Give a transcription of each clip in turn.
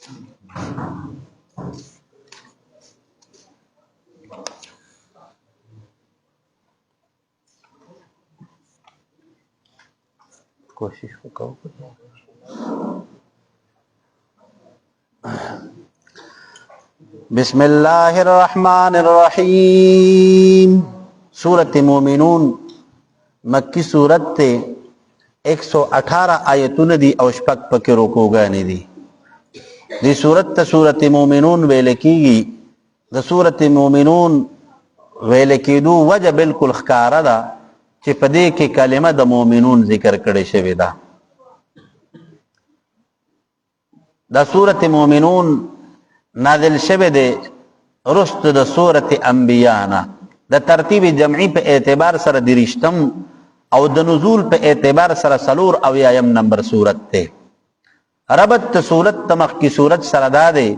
کوشش وکړو. بسم الله الرحمن الرحیم. سورت مومنون مکی سورت تے 118 آیتون دی او شپک پک رکوگانی دی. دی سورت تا سورت مومنون ویلکیگی. دا سورت مومنون ویلکیدو وجہ بالکل خکارا دا چی پدے کے کلمہ دا مومنون ذکر کردے شوی دا. دا سورت مومنون نازل شوی دے رست دا سورت انبیانا. دا ترتیب جمعی پہ اعتبار سر درشتم او دا نزول پہ اعتبار سر سلور او یایم نمبر سورت تے. ربط سورت تمخ کی سورت سردا دے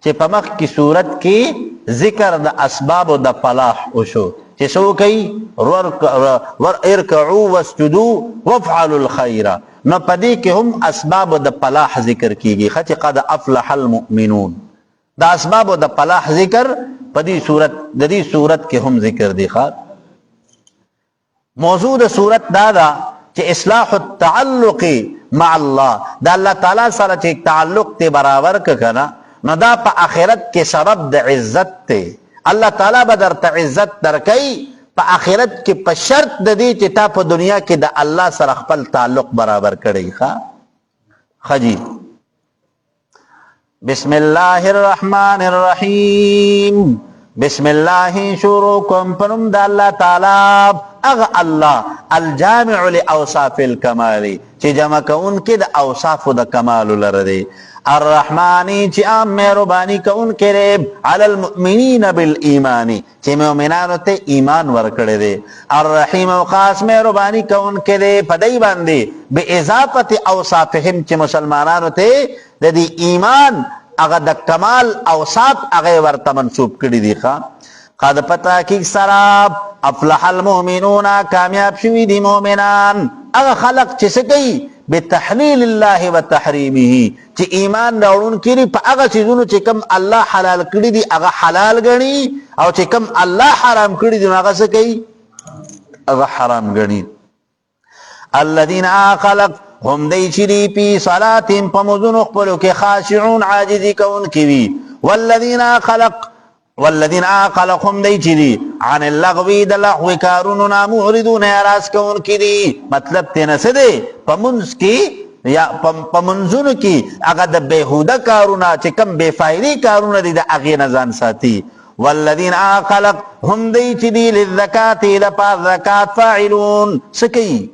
چی پمخ کی سورت کی ذکر دا اسباب دا فلاح اوشو چی سو کئی ارکعو واسجدو وفعلوا الخیر. نو پدی کہ ہم اسباب دا فلاح ذکر کی گی خچ قد افلح المؤمنون. دا اسباب دا فلاح ذکر پدی صورت کے ہم ذکر دی خواد. موضوع دا صورت دادا چی اصلاح التعلق مع اللہ. دا اللہ تعالیٰ سارا چی تعلق تے برابر کنا نو دا پا آخرت کے سبب دا عزت تے. اللہ تعالیٰ با در تا عزت در کئی پا آخرت کے پا شرط دا دی چی تا پا دنیا کے دا اللہ سر اخپل تعلق برابر کردی خجی. بسم اللہ الرحمن الرحیم. بسم اللہ شروع کم پنم دا اللہ تعالیٰ اغ اللہ الجامع لأوصاف الکمالی چی جمع کون کے دا اوصاف دا کمال لردے. الرحمانی چی عام مہربانی کون کرے علی المؤمنین بالایمانی چی مومنانو تے ایمان ورکڑے دے. الرحیم و خاص مہربانی کون کرے پدائی باندے بے اضافت اوصافہم چی مسلمانانو تے دی ایمان اگا دا کمال اوصاف اگے ورطا منصوب کردی دی خواہ. قد پتا کی سراب افلح المؤمنون کامیاب شوی دی مومنان اگا خلق چی سکی بتحلیل اللہ و تحریمہی چی ایمان راؤن کری پا اگا چیزونو چی کم اللہ حلال کردی دی اگا حلال گنی او چی کم اللہ حرام کردی دی اگا سکی اگا حرام گنی. الذین خلق ہم دی چری پی صلاتیم پا مزن اخبرو کے خاشعون عاجزی کون کیوی. والذین خلق ہم دی چری عن اللغوی دلحوی کاروننا معردون اراز کون کی دی. مطلب تینا سے دے پمنز کی یا پمنزن کی اگا دا بیہودہ کارونا چکم بے فائدی کارونا دی دا اغی نظان ساتی. والذین خلق ہم دی چری للذکاة لپا ذکاة فاعلون سکی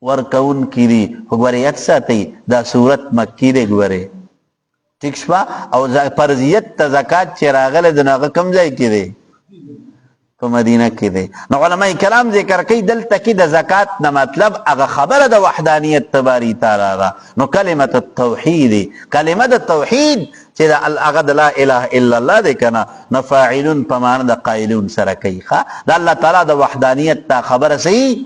ورکون کی دی. گوارے اکسا تی دا صورت مکی دے گوارے ٹھیک شپا او فرضیت تا زکاة چراغل دناغ کم جائے کی دے تو مدینہ کی دے. نو علماء کلام ذکر کئی دل تکی دا زکاة نا مطلب اگا خبر دا وحدانیت تباری تالا دا نو کلمت التوحید کلمت التوحید چی دا اگا دا لا الہ الا اللہ دے کنا نو فاعلون پمان دا قائلون سرکی خواہ دا اللہ تعالی دا وحدانیت تا خبر سی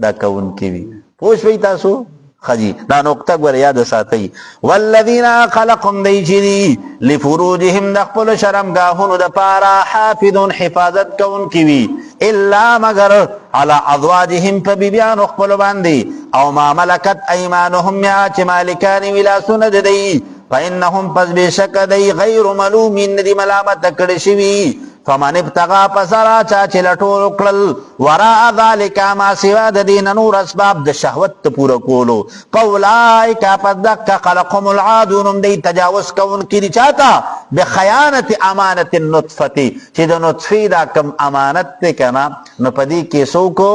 دا کون کی بھی پوش بھئی تاسو خجی دا نقطہ گور یاد ساتی. والذین خلقم دی چیدی لفروجہم دخپل شرمگاہن دا پارا حافظون حفاظت کون کیوی الا مگر علی ازواجہم پا بیبیان اخپل باندی او ما ملکت ایمانہم یا چی مالکانی ولا سند دی فإنہم پس بے شک دی غیر ملومین دی ملامت کڑشوی. فمن ابتغا پسرا چاچے لٹول اکلل وراء ذالکا ما سوا دین نور اسباب دا شہوت پورا کولو فاولائکا پدکا خلقهم العادون دی تجاوز کون کی دی چاہتا بخیانت امانت النطفتی چی دا نطفی دا کم امانت تے کنا نپدی کیسو کو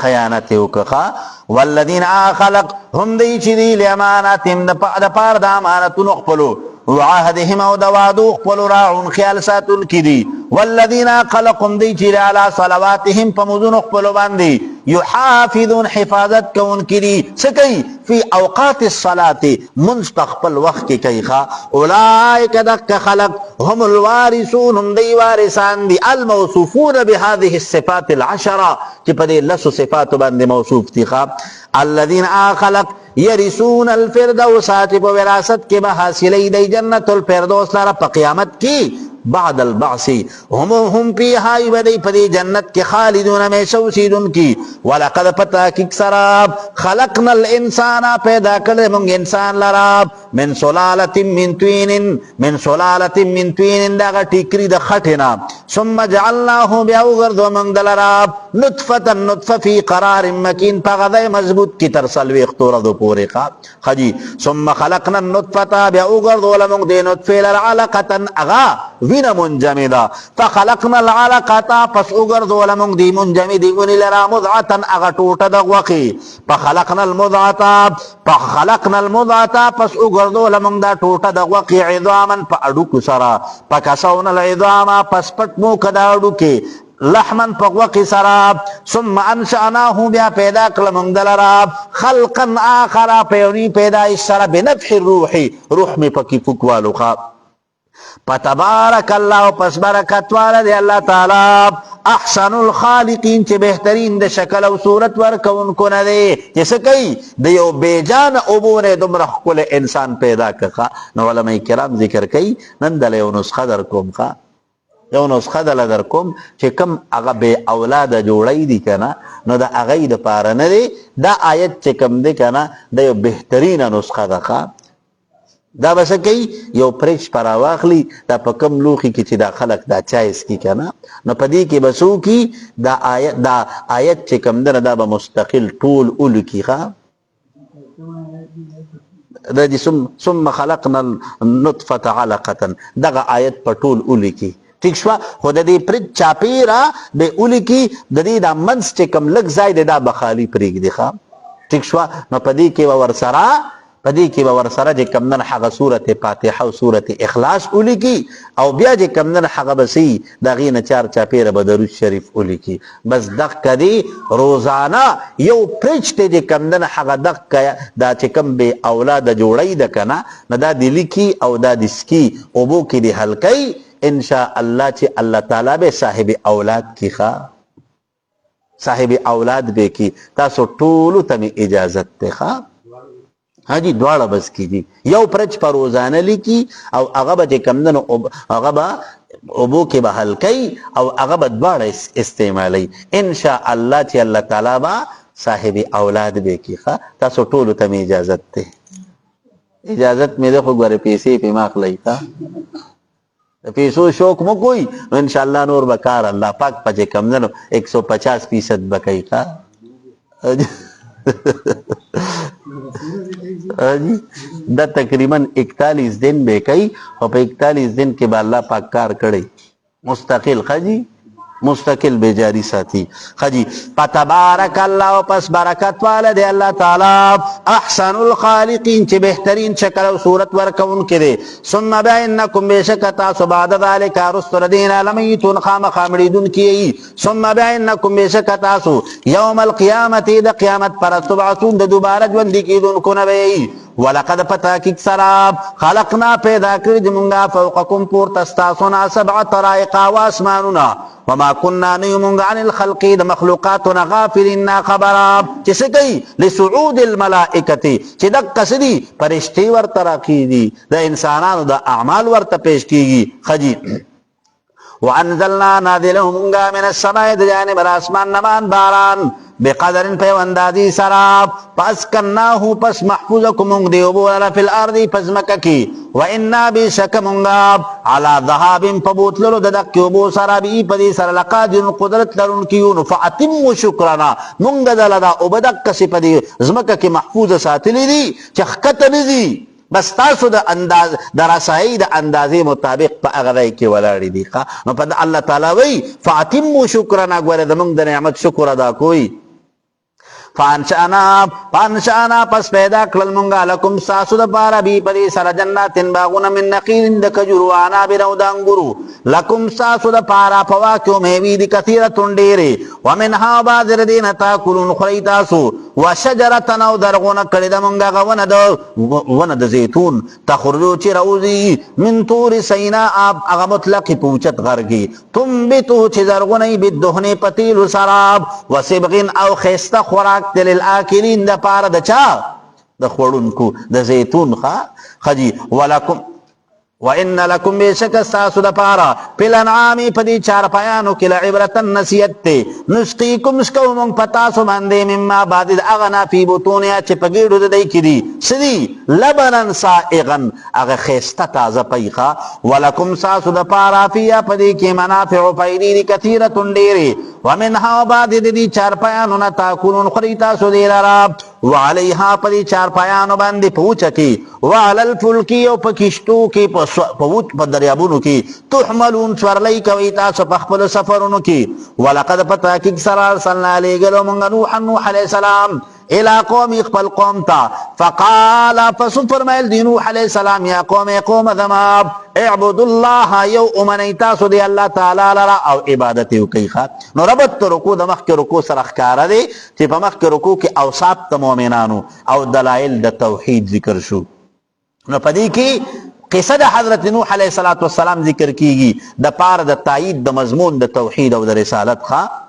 خیانت اوکخا. والذین خلق ہم دی چی دی لیماناتیم دا پار دا امانت نقبلو وعهدهم او دوادو اخبروا راعون خیال ساتون کی دی. والذین خلقم دی چیل علی صلواتهم پمزون اخبروا باندی یحافظون حفاظت کون کی دی سکی فی اوقات الصلاة منستقبل وقت کی کئی خوا. اولائک دک خلق هم الوارثون هم دی وارثان دی الموصوفون بهذه الصفات العشرة چی پدی لسو صفات باندی موصوف تی خوا. الذین خلق یرثون الفردوس چې په وراثت کې به حاصلې دی جنت الفردوس لره په قیامت کې بعد البعث هم فيها يبدي پدی جنت کې خالدون همیشه اوسیدونکي ولقد پتاکک سراب خلقنا الانسان پیدا کړل موږ انسان لرا من سلاله من طين دا ټیکری د خټینا ثم جعلناه بیاوغرد من دلرا نطفه فی قرار مکین پغدای مضبوط کی تر سلوی اختور دو پوری خجی ثم خلقنا النطفه بیاوغرد ولمن د نطفه علقه اغا وینا منجمدا فخلقنا العلقه پس وګرځول موږ دی منجمد ونی لرا مضعه اغه ټوټه د غوخي فخلقنا المضعه پس وګرځول موږ دا ټوټه د غوخي عظاما په اډو کو سرا پکاسون العظام پس پټ مو کدا اډو کې لحمن پغوقی سراب ثم انشأناه بیا پیدا کړل موږ دلرا خلقا آخر پیونی پیدا سره بنفح الروح روح می پکې فکوالو خا فتبارک الله پس برکت والا دی الله تعالی احسن الخالقین چې بهترین د شکل او صورت ورکوونکو نه دی چې څه کوي د یو بیجان عبور دومره ښکلی انسان پیدا کړه. نو علماء کرام ذکر کوي نن دله یو نسخه در کوم یو نسخه دله در کوم چې کم هغه بې اولاده جوړی دي که نه نو د هغې دپاره نه دی دا آیت چې کم دی که نه د یو بهترینه نسخه ده. دا بس کوي یو پریچ پر واخلي دا په کم لوخي کې چې دا خلق دا چایس کی کنه نو پدې کې بسو کی دا آیت چې کم ده دا به مستقل ټول اول کی ښا دا دي ثم خلقنا النطفه علقه دا آیت په ټول اول کی ٹھیک شو خو د دې پریچ چاپیرا د اول کی د دې دا منس چې کم لګ زائد دا بخالی پریګ دی ښا ټیک شو نو پدې کې ورسره پدې کې به ورسره چې کمدن هغه سورت فاتحه او سورت اخلاص ولیکي او بیا چې کمدن هغه بسی د هغې نه چار چاپېره به درود شریف ولیکي بس دقه دی روزانه یو پریچ دی چې کمدن هغه دقه دا چې کم بې اولاده جوړی ده که نه نو دا د لیکي او دا د سکي اوبو کې د حل کوي انشاء الله چې الله تعالی به صاحب اولاد کی صاحب اولاد به کی تاسو ټولو ته مې اجازت دی حاجی دواړه بس کیږي یو پرچ پر روزانه لیکي او هغه به چې کمدنو هغه به اوبو کې به حل کوي او هغه به دواړه استعمالوي انشاء الله چې الله تعالی به صاحب اولاد به کی تاسو ټولو ته مې اجازت دی اجازت مې ده خو ګوره پیسې پې ما اخلئ د پیسو شوق مو کوئی نو انشاء الله نور به کار الله پاک په چې کمدنو 150% به کوي دا تقریبا 41 دن به کوي او په 41 دن کې به الله پاک کار کړي مستقل خجی مستقل به جاری ساتي خجی فتبارک الله پس برکت والا دی الله تعالی احسن الخالقین چې بهترین شکل او صورت ورکون کړي ثم بینکم بشک تاسو بعد ذلک رسل دین لمیتون خامخامریدون کی ثم بینکم بشک تاسو یوم القیامت د قیامت پر تبعثون د دوباره ژوند کیدون کو نه وی ولقد پتاکک سراب خلقنا پیدا کړی موږ فوقکم پور تستاسونا سبع طرائق واسماننا وما كنا نيمون عن الخلق د مخلوقاتنا غافلين خبر چې څه کوي لسعود الملائکه چې د قصدي فرشتي ورته راکېږي د انسانانو د اعمال ورته پیش کیږي خجی وانزلنا نازلهم من السماء د جانب الاسمان نمان باران بقدر پیوندازی سراب پس کناہو پس محفوظکم دیوبو فی الارض پس مککی و انا بشک منگاب علا ذهاب پبوتلو ددکیوبو سرابی پدی سر لقادر قدرت لرن کیون فاتم شکرنا منگ دلدا اوبدک کسی پدی زمککی محفوظ ساتلی دی چخکت نزی بس تاسو د انداز دراسایی د اندازې مطابق په هغه ځای کې ولاړې دي نو په الله تعالی وایي فاتموا شکرنا ګوره زموږ د نعمت شکر ادا کوئ فانشانا پس پیدا کړل مونږه لکم ساسو د پاره بی پدی سره جناتن باغونه من نخیل د کجورو عناب او د انګورو لکم ساسو د پاره فواکه میوې دي کثیره ډېرې ومنها بعض الذین تاکلون خری تاسو وشجرة او درغونه کړی د مونږه ونه د زیتون تخرجو چې راوځي من طور سینا هغه مطلق پوچت غرګي تنبتو چې زرغونه بدهن پتیل سراب وسبغ او خسته خوراک دل الاکلین د پاره د چا د خوړونکو د زیتون خجی ولکم وان لکم بیشک استاسو د پارا فی الانعام پدی چارپایانو کې لعبرة نصیحت ته نسقیکم سکو مونږ پتاسو باندې مما بعد اغنا فی بطونها چې پګیړو د دای کې دي سدی لبنن سائغا اغه خيسته تازه پیخه ولکم ساسو د پارا فیا پدی کې منافع فیدی کثیره ډیره ومنها بعد دې چارپایانو نه تاکلون خریتا سو دی رب وعليها پدی چارپایانو باندې پوچکی وعلى الفلك او پکشتو کې پوت په دریابونو کې تحملون سورلی کوي تاسو په خپل سفرونو کې ولقد پتا کې سره ارسلنا علیګلو مونږ نوح علیہ السلام الى قوم اقبل قوم تا فقال فسفرمائل دی نوح علیہ السلام یا قوم ذماب اعبد الله یو امنیتا سو دی اللہ تعالی لرا او عبادت یو کئی خواه نو ربط رکو د مخ کې رکو سره ښکارا دی چې په مخ کې رکو کې اوصاف د مؤمنانو او دلائل د توحید ذکر شو نو پدې کې قصه د حضرت نوح علیہ السلام ذکر کیږي د پار د تایید د مضمون د توحید او د رسالت خواه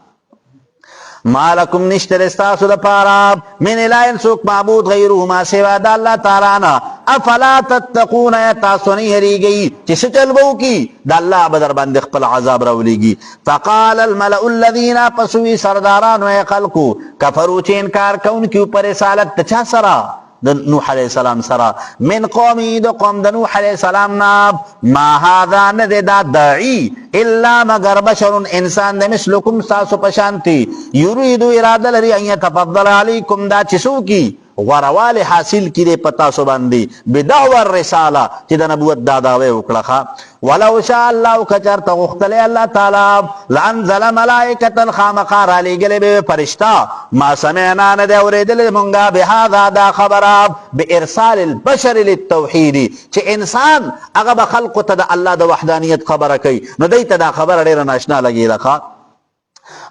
مالکم نشتر استاسو د پارا من الہین سوک معبود غیرو ما سوا دا اللہ تعالیٰ افلا تتقون یا تاسونی ہری گئی چس چل بو کی دا اللہ بدر بند خپل عذاب رولی گی فقال الملأ الذین پسوی سرداران و خلقو کفرو چه انکار کون کیو پر رسالت تچا سرا نوح علیہ السلام سرا من قومی دو قوم دا نوح علیہ السلام ناب ما هذا ند دا داعی الا مگر بشر انسان دا مثلکم ساسو پشانتی یریدو ارادہ لری ان یتفضل علیکم دا چسو کی غروال حاصل کی دے پتا سو باندی بدعوار رسالہ چی دا نبوت داداوے اکڑخا ولو شاء اللہ کچر تغختلے اللہ تعالی لانزل ملائکتا خامقار علی گلے بے فرشتہ ما سمعنا ندے اوریدل منگا بہذا دا خبراب بے ارسال البشر للتوحیدی چی انسان اغب خلق تا دا اللہ دا وحدانیت خبر کئی نو دیتا دا خبر دیر ناشنا لگی لخا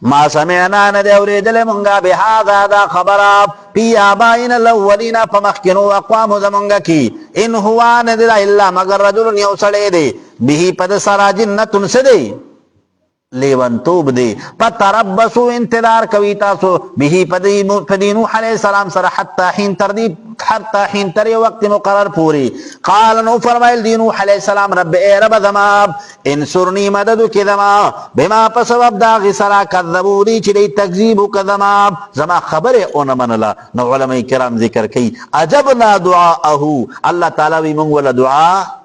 ما سمعنا ندے اوریدل منگا بہذا دا خبراب پی آبائن الاولین پمخکنو اقوام زمنگا کی ان ہوا ندے اللہ مگر رجل یوسڑے دے بہی پد سرا جنتن سدے لیون توب دے پتربسو انتظار کوي تاسو به پدی نوح علیہ السلام سره حتی حین تر وقت مقرر پوری قال نو فرمایل دی نوح علیہ السلام رب اے رب زما انصرنی مدد کی زما بما پسبب دا غسرا کذبو دی چلی تکذیب کذما زما خبر اون منلا نو علماء کرام ذکر کی عجبنا دعاءه اللہ تعالی وی مونږ ولا دعا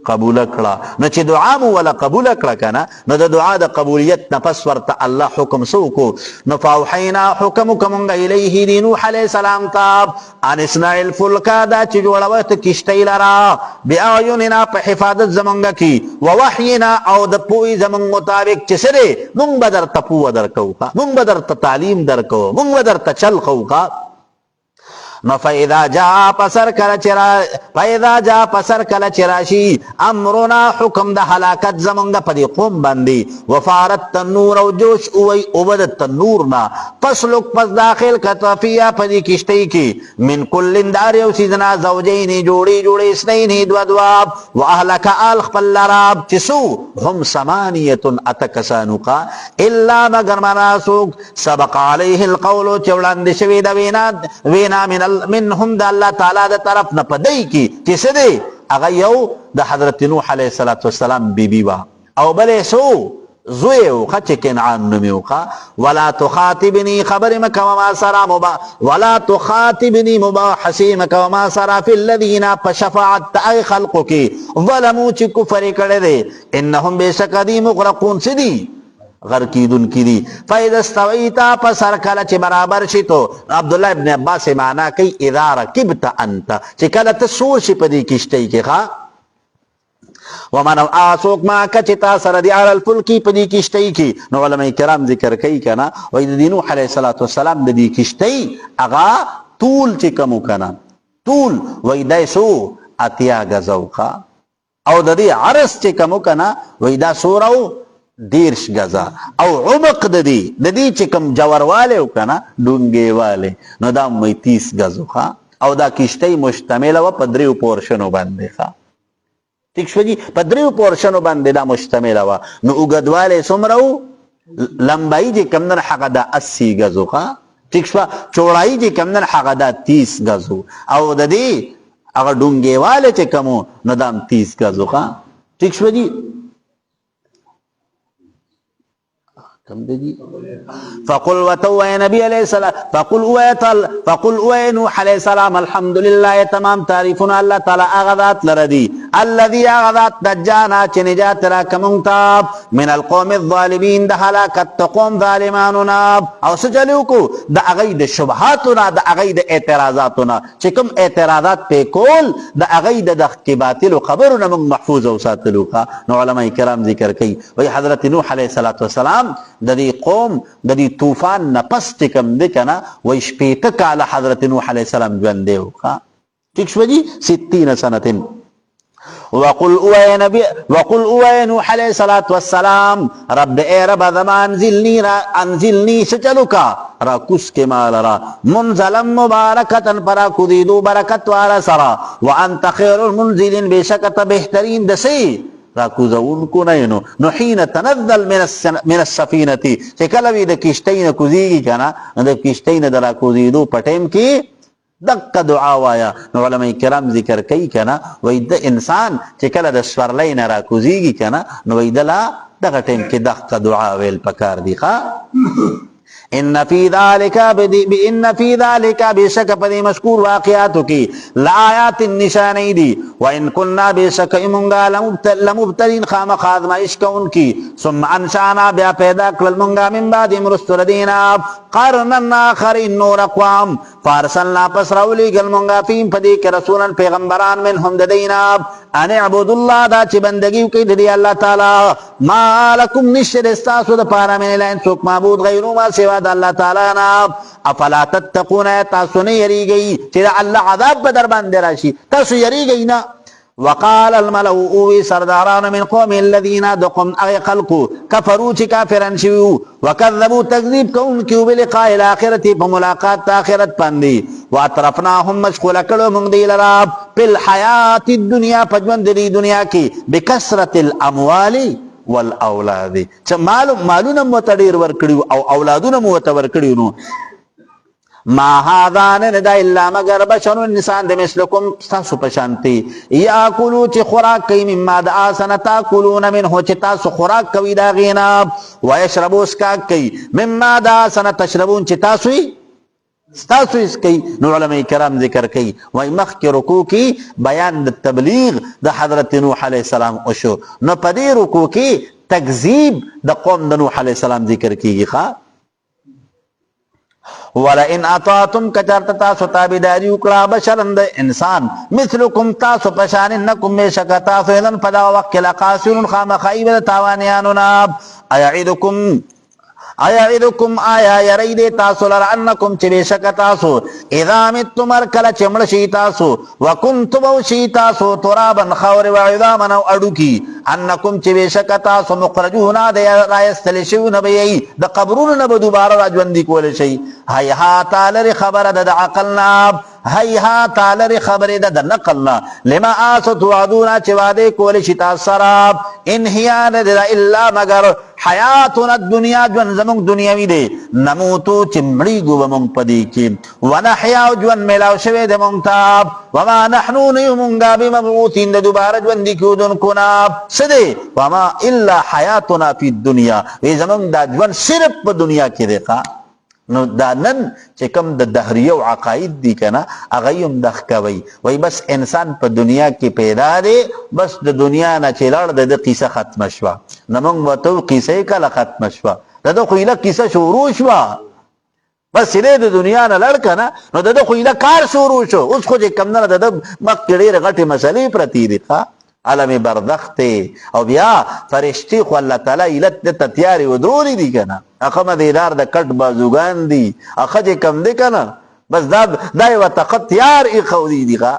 قبول کړه نو چې دعا مو ولا قبول کړه کنه نو د دعا د قبولیت نه پس ورته الله حکم سوکو نو فاوحینا حکم کوم الیه دی نوح علیہ السلام تاب ان اسماء الفلک دا چې جوړوت کشتی لرا بیاعیننا په حفاظت زمونږ کی ووحینا او د پوی زمونږ مطابق چې سره مونږ بدر تپو درکو مونږ بدر تعلیم درکو مونږ بدر تچل خوکا نو فاذا جاء پسر کل چراشی امرنا حکم دا حلاکت زمونگا پدی قوم بندی وفارت تنور او جوش اوی اوبدت تنورنا پس لک پس داخل کتوفیا پدی کشتی کی من کل داری او سیدنا زوجینی جوڑی اسنینی دواب و اہلک آل خپل لراب چسو هم سمانیتن اتکسانوکا الا مگر مناسوک سبق علیه القول چوڑاند شوید وینا منهم دا اللہ تعالی دا طرف نا پدئی کی چیسے دے اگا یو دا حضرت نوح علیہ السلام بی بی با او بلے سو زویو خچ کنعان نمیو خا ولا تخاطبنی خبر مکا وما سرا ولا تخاطبنی مباحسی مکا وما سرا فی الذین پشفاعت تائی خلقو کی ظلمو چی کفر کردے انہم بے شکدی مغرقون سدی غرقیدن کی دی فَإِذَا اسْتَوَيْتَا پسر کلا چی برابر شی تو عبداللہ ابن عباس معنی کئی اِذَا رَكِبْتَ أَنْتَ چی کلا تسور شی پدی کشتی کی خواہ ومن آسوک ما کچتا سردی علی الفلکی پدی کشتی کی نو علماء کرام ذکر کئی کنا وید دی نوح علیہ السلام دی کشتی اغا طول چی کمو کنا طول ویدائی سو اتیا گزو خواہ او دی عرص چی کمو کنا ویدا سورو دیرش گزا او عمق دی چکم جور والے ہو کنا ڈونگے والے نو دا 30 گزو خواہ او دا کشتی مشتمل و پدریو پورشنو بندے خواہ ٹھیک شو جی پدریو پورشنو بندے دا مشتمل و نو اگد والے سمرو لمبائی جی کم در حق دا 80 گزو خواہ ٹھیک شو چوڑائی چې کم نن هغه دا 30 غزو او د دې هغه ډونګېواله چې کمو نو دا 30 غزو ښا ٹھیک شو جی کم دی فقل وتو نبی علیہ السلام فقل او نوح علیہ السلام الحمدللہ تمام تعریفنا اللہ تعالی اغذات لردی الذي اغذات دجانا چه نجات را کمونتا من القوم الظالمین دا حلاکت قوم ظالماننا او سجلیو کو دا اغید شبہاتنا دا اغید اعتراضاتنا چکم اعتراضات پہ کول دا اغید دا باطل و خبرنا من محفوظ و ساتلو کا نو علماء کرام ذکر کی وی حضرت نوح علیہ السلام دا دی قوم دا دی طوفان نپس چکم دکنا وی شپیت کالا حضرت نوح علیہ السلام جوندے ہو ٹھیک شو جی 60 سنتن وقل اوے نوح علیہ السلام رب اے رب زمان انزلنی سچلوکا را کس کے مال را منزلم مبارکتا پرا کدیدو برکت والا سرا وانت خیر المنزلین بے شکت بہترین دسی را کزون کو نینو نو حین تنزل من السفینتی چکلوی دا کشتین کزیگی کنا دا کشتین دا را کزیدو پٹیم کی دق دعا وایا نو علماء کرام ذکر کئی کنا وید انسان چکل دا سورلین را کزیگی کنا نو وید لا دقا ٹیم کی دق دعا ویل پکار دی خواہ ان فی ذالک بیشک پدی مشکور واقعاتو کی لآیات نشانی دی وان کننا بیشک امونگا لمبتلین خام خادمائش کا ان کی ثم انشانا بیا پیدا کل منگا من بعد مرستر دینا قرنن آخرین نور اقوام فارسلنا پس رولی گل منگا فیم پدی کے رسولا پیغمبران منہم دینا ان اعبد اللہ دا چی بندگیو کی دی اللہ تعالی ما لکم نشر استاسو دا پارا من الہین سوک معبود غیرو ما سوا دا اللہ تعالی نا افلا تتقون تاسو نے یری گئی چی دا اللہ عذاب بدر باندے راشی تاسو یری گئی نا وقال الملو اوی سرداران من قوم الذین دقم اغی خلقو کفرو چی کافران شویو وکذبو تکذیب کون کیو بلقاء الاخرتی پا ملاقات آخرت پاندی واطرفناهم مشغول کرو منگ دی لراب پل حیات الدنیا پجوند دی دنیا کی بکسرت الاموال والاولاد چا مالونا موتدیر ورکڑیو او اولادونا موتور کڑیو نو ما هذان ندا الا مگر بشر انسان دے مثلکم تاسو پشانتی یاکلو چی خوراک کئی مما دا آسن تاکلون منہو چی تاسو خوراک کوي دا غینا ویشربو اسکاک کئی مما دا آسن تشربون چی تاسوی ستاسو اس کئی نو علماء کرام ذکر کئی وی مخ کی رکو کی بیان دا تبلیغ دا حضرت نوح علیہ السلام اشو نو پدی رکو کی تکذیب دا قوم دا نوح علیہ السلام ذکر کی گی خواہ وَلَئِنْ أَطَعْتُمْ كَچَرْتَ تَاسُ تَابِدَارِي اُکڑا بَشَرًا دا انسان مثلكم تاسو پشاننکم بیشک تاسو اذن پدا وقت لقاسرون خام خائب دا تاوانیانونا ایعدکم آیا یرید تاسو لرعنکم چی بیشک تاسو اذا متم ارکل چمڑ شی تاسو وکنتم او شی تاسو ترابا خور وعظاما او اڈو کی انکم چی بیشک تاسو مخرجونا دے رایستل شیون بیئی دا قبرون نبا دوبارا راجوندی کول شی حیحاتا لر خبر دا عقلنا حیحاتا لر خبر دا نقلنا لما آسو توعدونا چی وعدے کول شتا سراب انہیان دا اللہ مگر حیاتنا الدنیا جون زمون دنیاوی دے نموتو چمڑی گو بمون پدی کی ونحیاو جون ملاو شوی دے مونتاب وما نحنو نیو مونگا بمبعوثین دے دوبارہ جون دی کیو دن کناب سدے وما الا حیاتنا فی الدنیا وی زمون دا جون صرف پا دنیا کی دیکھا نو دا نن چکم دا دہریو عقائد دی کنا اغیم دخ کوئی وی بس انسان پا دنیا کی پیدا دے بس دا دنیا نا چلار دا قیسہ ختم شوا نمونگ وطو قیسہ کلا ختم شوا دا خویلہ قیسہ شروع شوا بس سرے دا دنیا نا لڑکا نو دا خویلہ کار شروع شو اس خو چکم نا دا مقدر غٹ مسئلے پرتی دیکھا عالم برزخ تے او بیا فرشتی خو اللہ تعالی علت دے تتیاری و دروری دی کنا اخم دیدار دا کٹ بازوگان دی اخج کم دے کنا بس دای و تقت تیار ای خودی دی خوا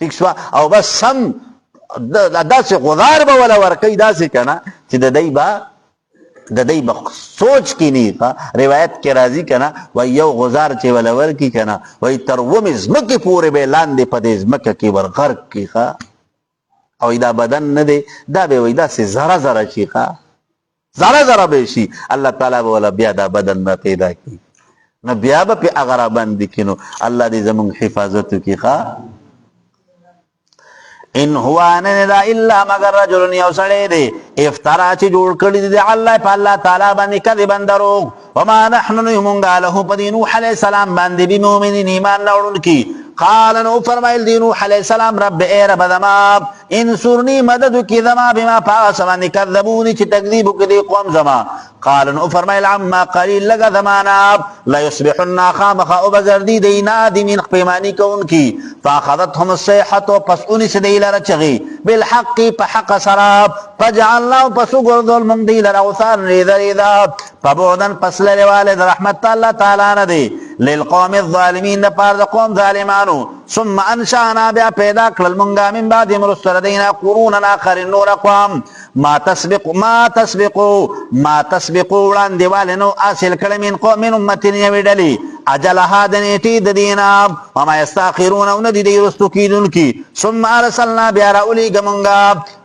ٹھیک شوا او بس سم دا سی غذار با ولا ورکی دا سی کنا چی دا دی با سوچ کی نہیں خوا روایت کے راضی کنا و یو غذار چی ولا ورکی کنا و تروم ازمک پورے بے لاندے پد ازمک کی ورغرق کی خوا او دا بدن ندے دا بے وی دا سے ذرا ذرا شیخا ذرا ذرا بے شی اللہ تعالیٰ بولا بیا دا بدن میں پیدا کی نو بیا به پې هغه راباندې کینو. الله دې زمونږ حفاظت وکړي. ښه ان هو نه دا الا مگر رجل یو سړی دی افترا چې جوړ کړی دی الله په الله تعالی باندې کذبا دروغ. وما نحن نمونږه له په دې نوح علیه السلام باندې بمؤمنین ایمان راوړونکي. قال نو فرمایل دی نوح علیه السلام رب ای رب زما انصرنی مدد وکړي زما بما پاس باندې کذبوني چې تکذیب وکړي قوم زما. قال نو فرمایل عما قلیل لږه زمانه لا یصبحن خامخا او بګردي دی نادمین پیمانی کوونکي. فاخذتهم الصیحه پس اونیس دی لره چغي بالحق په حق سره فجعلناه پس وګرځول موږ دی لره اوثان ریذا فبعدن پس لري والد رحمت الله تعالی نه دی للقوم الظالمین د پاره د قوم ظالمانو. ثم انشانا بیا پیدا کړل مونږه من بعد مرسل دینا قرونا اخر نور اقوام ما تسبقو وړاندې والي نو حاصل کړه من قوم من امتین یوې ډلې اجلها د نیټې د دینا وما یستاخرون او نه دي دی رستو کیدونکي. ثم ارسلنا بیا راولیږه مونږه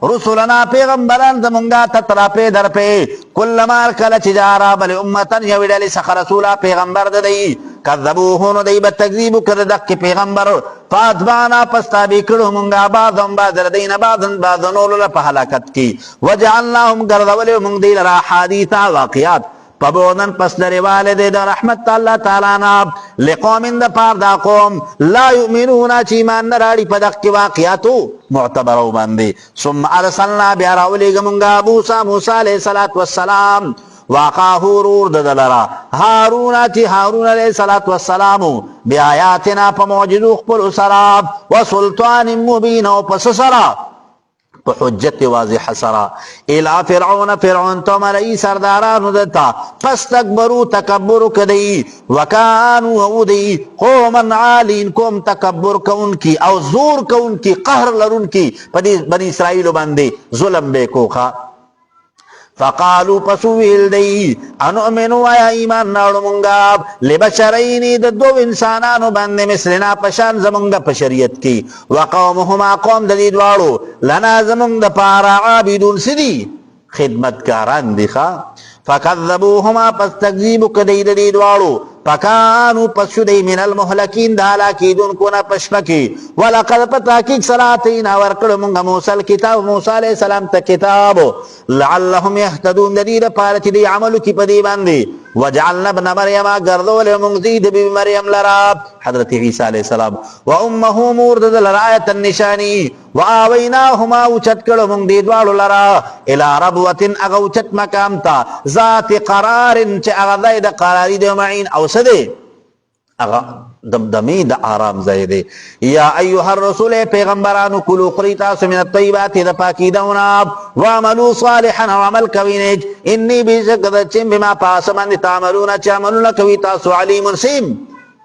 رسلنا پیغمبران زمونږه تتراپې درپې کلما کله چې جاره بلې امتن یوې ډلې څخه رسوله پیغمبر د دی کذبوه نو دی به تکذیب وکړه دغه پیغمبر. فاتبعنا پس تابع کړو مونږه بعضهم بعض ردین بعض نور په هلاکت کې. وجعلناهم ګرځولې مونږ دی لره حدیثا واقعات فبعدن پس لري والد د رحمت الله تعالی نه لقوم د پاره دا قوم لا یؤمنون چې ایمان نه راړي په دغه واقعاتو معتبرو باندې. ثم ارسلنا بیا راولیږه مونږه موسی علیه السلام واقعه رور د دلرا هارون چې هارون علیه السلام بیااتنا په معجزو خپل سره وسلطان مبین او پس سره په حجت واضح سره الى فرعون ته ملئی سردارانو دتا فاستكبروا تکبر کدی وکانو او دی قوما عالین کوم تکبر کون کی او زور کون کی قهر لرون کی په بنی اسرائیل باندې ظلم به کوخه. فقالوا پسویل دی انؤمنو آیا ایمان ناړو مونږه لبشرین د دو انسانانو باندې مثلنا پشان زمونږ په شریعت کې وقومهما قوم د دې دواړو لنا زمونږ د پاره عابدون سدي خدمتګاران دي ښا. فکذبوهما پس تکذیب کړي د دې دواړو فکانو پس شدی من المهلکین د هلاکیدونکو نه پشپکی. ولقد پتاکیک سراتینا ورکړو مونږه موسی علیه السلام ته کتاب لعلهم يهتدون د دې لپاره چې دی عملو کې په دې باندې. وجعلنا ابن مریم ګرځولې مونږ دې د بی مریم لرا حضرت عیسی علیه السلام و امه مور د لرا آیت النشانی واویناهما اوچت کړو مونږ دې دواړو لرا الی ربوه هغه اوچت مقام ته ذات قرار چې هغه د قراری د معین او سده اغا دمدمی د آرام ځای دی. یا ایها الرسول پیغمبرانو کلوا خورئ تاسو من الطیبات د پاکیدونه واعملوا صالحا او عمل کوئ نیک انی بشک د چې بما پاس باندې تعملون چې عملونه کوي تاسو علیم سیم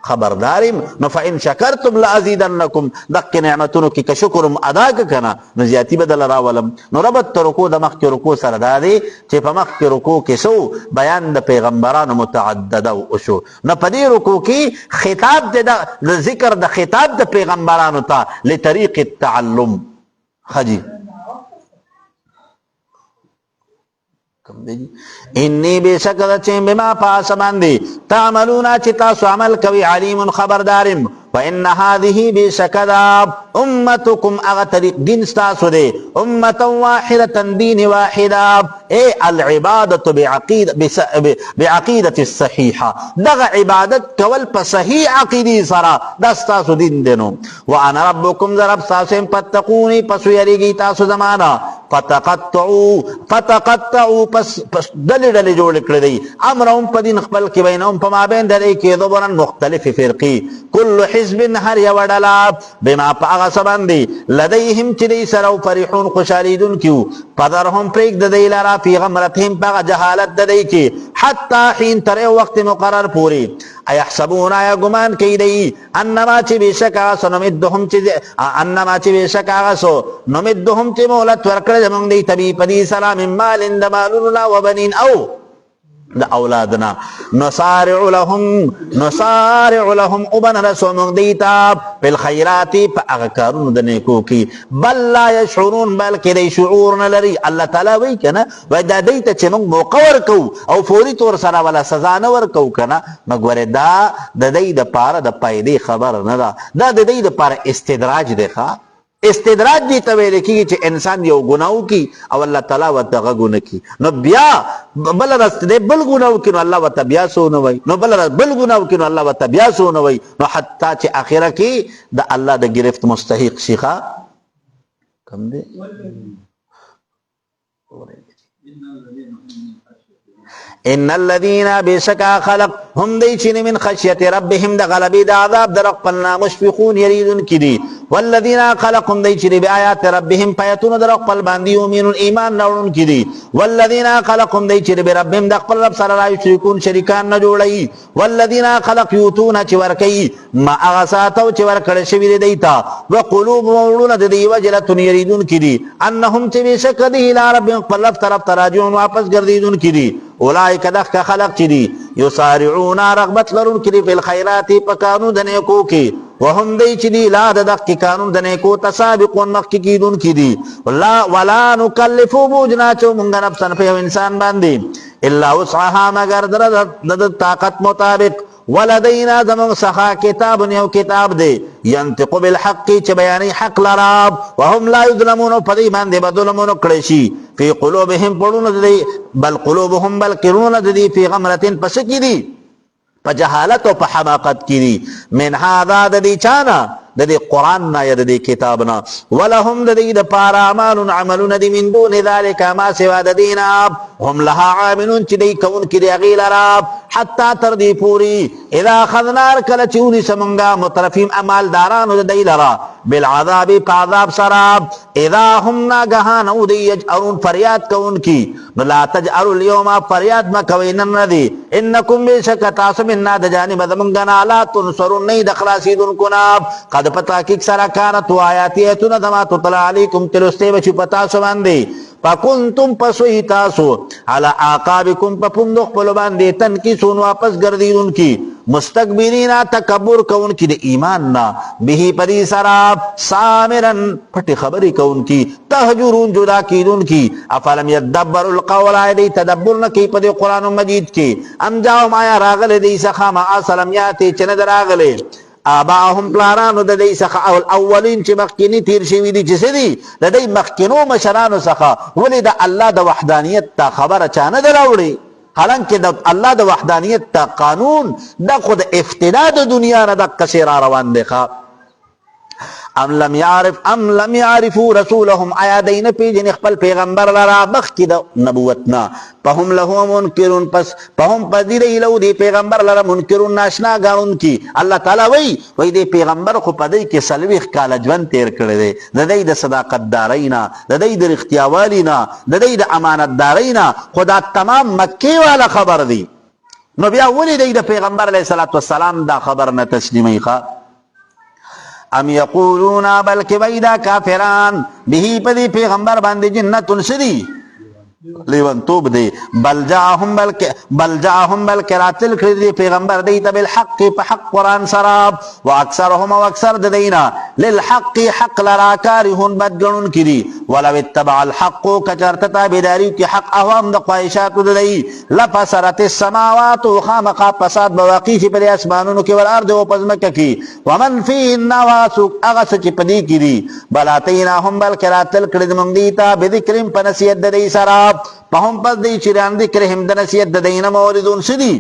خبردارم. نو فإن شکرتم لازیدنکم دغه نعمتونو کې که شکرم ادا کنه نو زیاتی بدل راولم. نو ربط رکوع د مخکې رکوع سره دا دی چې په مخکې رکوع کې سو بیان د پیغمبرانو متعدده وشو. نو په دې رکوع کې خطاب د ذکر د خطاب د پیغمبرانو ته لطریق التعلم. حجی انی بشک د چې بما پاس باندې تعملون چې تاسو عمل کوي علیم خبردارم. وان هذه بشکدا امتکم اغه طریق دین تاسو دی امه واحده دین واحده ای العباده بعقیده الصحیحه دغه عبادت کول په صحیح عقیده سره د تاسو دین دینو. وانا ربکم ذرب تاسو پتقونی پس یریږي تاسو زمانہ فتقطعوا پس دل جوړ کړی دی امرهم په دین خپل کې بینهم په مابین درې کې ضبرن مختلف فرقی کل حزب هر یو ډله بما پاغه سبندي لديهم چې دی سره فرحون خوشالیدون کیو پدرهم پریک د دی لرا فی غمرتهم پاغه جهالت د دی کې حتی حين تر وخت مقرر پوری ايحسبون يا ګمان کوي دی انما چې بشکا سنمدهم چې انما چې بشکا سو نمدهم چې مولت ورکړه زمونږ دی تبي پدی سلام مال اند مالنا وبنين او د اولادنا نصارع لهم ابن رسوم دیتا بالخیرات پا اغکارون د نیکو کی بل لا یشعرون بلکې دی شعور نه لري. الله تعالی وی کنه وای دا دیتا چې موږ موقع ورکو او فوری طور سره ولا سزا نه ورکو کنه مګوره دا د دې د پاره د پایدې خبر نه ده، دا د دې د پاره استدراج دی. استدراج دی ته ویل کیږي چې انسان یو ګناو کی او الله تعالی ورته غو کی نو بیا بل راست دی بل ګناو کی نو الله ورته بیا سو نه وای نو بل ګناو کی نو الله ورته بیا سو نه وای نو حتی چې اخره کې د الله د گرفت مستحق شيخه کم دی. ان الذين بشكا خلق هم دیچین من خشیت ربهم د غلبی د عذاب در خپلنا مشفقون یریدون کدی والذین خلق هم دیچین بآیات ربهم پیتون در خپل باندې یؤمنون ایمان راوړون کدی والذین خلق هم دیچین بربهم د خپل رب سره لا یشرکون شریکان نه جوړی والذین خلق یوتون چې ورکی ما اغساتو چې ورکړ شوی دیتا وقلوب مولون د دی وجلتون یریدون کدی انهم چې بشکدی الى ربهم خپل طرف تراجعون واپس ګرځیدون کدی اولئک دخ خلق چدی یسارعون رغبت لرون کدی فی الخیرات پکانو د نیکو کی وهم دی چدی لا دق قانون د نیکو تسابقون مخ کیدون کدی ولا نکلف بوجنا چو مونږ نفسن په انسان باندې الا وسعها مگر در طاقت مطابق ولدینا زمون سخا کتاب یو کتاب دی ینطق بالحق چې بیانی حق لراب وهم لا یظلمون پدی باندې بدلمون کړی شي فی قلوبهم پړون دی بل قلوبهم بل قرون دی فی غمرتن پس کی دی په جهالت او په حماقت کی دی من هذا دی چانا د دې قران نه یا د دې کتاب نه ولهم د دې د پاره اعمال عملون دي من دون ذلك ما سوا د دینه هم لها عاملون چې دی کون کې دی غیل رب حتا تر دې پوری اذا خذنا کل چونی سمنګا مترفیم اعمال دارانو د دې لرا بالعذاب عذاب سراب اذا هم ناگهان او دی یجرون فریاد کون کی لا تجعلوا اليوم فریاد ما کوینن ندی انکم بشک تاسو من د جانب زمنګنا لا تنصرون نه د خلاصیدون کنا قد پتا کی سرا کانت آیاتی ایتون دما تطلع علیکم تلستے بچی پتا سو باندے فکنتم پسوی تاسو علی آقابکم پپندق پلو باندے تنکسون واپس گردیدون کی مستقبرین تکبر کون کی دے ایمان نا بہی پری سراب سامرن پھٹی خبری کون کی تحجرون جدا کیدون کی افلم یدبر القول آئے دی تدبر نکی پدے قرآن مجید کی ام جاؤ مایا راغل دی سخام آسلم یاتی چند راغلے آباهم پلارانو د دې څخه اولین چې مخکینی تیر شوی دي چې سدي د دې مخکینو مشرانو څخه ولې د الله د وحدانیت ته خبره چانه دراوړي حالانکه د الله د وحدانیت ته قانون د خود افتدا د دنیا نه د کثیر روان دی ام لم يعرفوا رسولهم آیا دین پیجن خپل پیغمبر لرا مخکې د نبوتنا فهم له منکرون پس فهم پذیری لو دی پیغمبر لرا منکرون ناشنا گاون کی الله تعالی وی دی پیغمبر خو پدې کې سلويخ کال ژوند تیر کړی دی د دې د صداقت دارینا د دې د اختیاوالینا د دې د امانت دارینا خدا تمام مکی والا خبر دی نو بیا ولې دی د پیغمبر علیه الصلاۃ والسلام دا خبر نه تسلیمي ښه ام یقولون بلکہ ویدا کافران بہی پدی پیغمبر باندې جنتون سری لیون توب دی بل جاءهم بلکہ راتل کردی پیغمبر دیتا بالحق پا حق قرآن سراب و اکثرهم و اکثر دینا للحق حق لراکارهن بدگنون کری ولو اتبع الحق کچرتتا بیداریو کی حق احوام دا خواہشات دی لفسرت السماوات خامقا پساد بواقیف پر اسمانونو کی والارد و پزمکہ کی ومن فیهن واسوک اغس چی پدی کری بلاتیناهم بلکہ راتل کرد من دیتا بذکرم پنسیت دی سراب پہم پس دی چران ذکرہم دنسیت دینا موردون سدی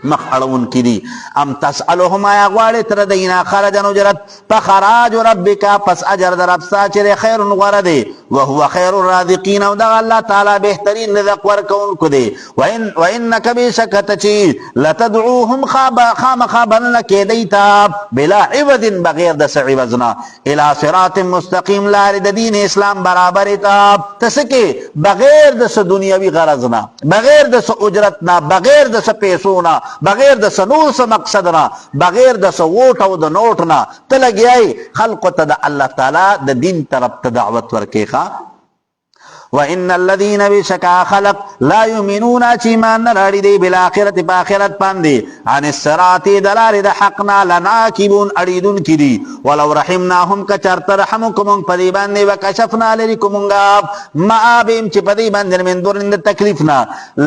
مخړون کړي ام تسألهم آیا غواړي تر دینا خرجن اجرت فخراج ربک پس اجر در رب ساچره خیر غره دی وهو خیر الرازقین او دا الله تعالی بهترین رزق ورکون کو دی وانک بشکتچی لتدعوهم خامخابن لکیدیتا بلا عوض بغیر د عوضنا الى صراط مستقیم لار د دین اسلام برابر تا تسکه بغیر د دنیوي غرضنا بغیر د اجرتنا بغیر د پیسونا بغیر د سنور س مقصدنا بغیر د سوټ او د نوټنا تلګیای خلق ته د الله تعالی د دین طرف ته دعوت ورکې ښا وان الذين بشكا خلق لا يؤمنون چیمان نراړي دی بالاخره په آخرت باندې عن الصراط دلال د حقنا لناکبون اړیدون کړي ولو رحمناهم کچرت رحمکم پدی باندې وکشفنا لرکم ما بهم چې پدی باندې من دورند تکلیفنا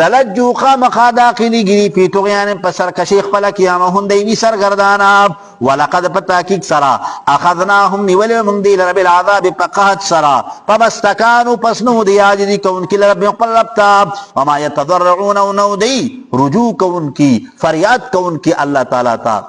للجو خامخا داخلي ګری په توغیان په سرکشي خپل کیامه دی وی سرګردانا ولقد پتاکیک سرا اخذناهم نیول من دی رب العذاب فقهت سرا فمستکانوا پسنو دی عاجزی کون کی رب خپل رب تا وما يتضرعون نو دی رجوع کون کی فریاد کون کی اللہ تعالی تا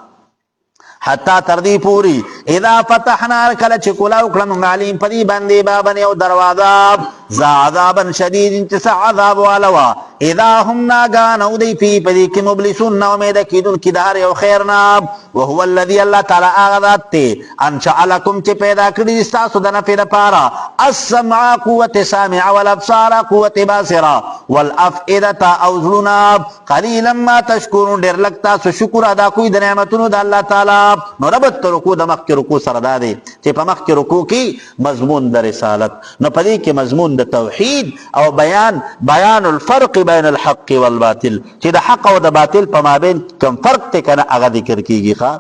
حتی تردی پوری اذا فتحنا کل چکولا وکړم علیم پدی باندې بابن یو دروازه ذا عذابا شدید انتسع عذاب والوا اذا هم ناگانو دی فی پدی کی مبلسون نا امید کیدون کی دار یو خیرنا وهو الذي اللہ تعالی آغذات تے انشاء لکم چی پیدا کردی استاسو دنا فی پارا السمع قوت سامع والابصار قوت باسرا والافئدتا اوزلنا قلیلا ما تشکرون دیر لگتا سو شکر ادا کوئی دا نعمتونو دا اللہ تعالی نو ربط رکو دا مخ کی رکو سردا دے چی پا مخ کی رکو کی مضمون دا رسالت نو پدی کی مضمون دا توحید او بیان الفرق بین الحق والباطل چی دا حق او دا باطل پا ما بین کم فرق تے کنا اغا ذکر کی گی خواہ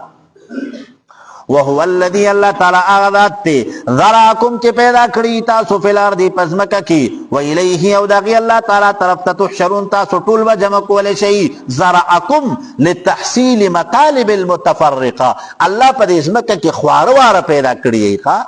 وهو الذي اللہ تعالی آغذات تے ذراکم چی پیدا کری تاسو فی الارضی پزمکا کی و الیہی او داغی اللہ تعالی طرف تحشرون تاسو طول و جمع کولی شئی ذراکم لتحصیل مطالب المتفرقہ اللہ پا دیزمکا کی خواروار پیدا کری خواہ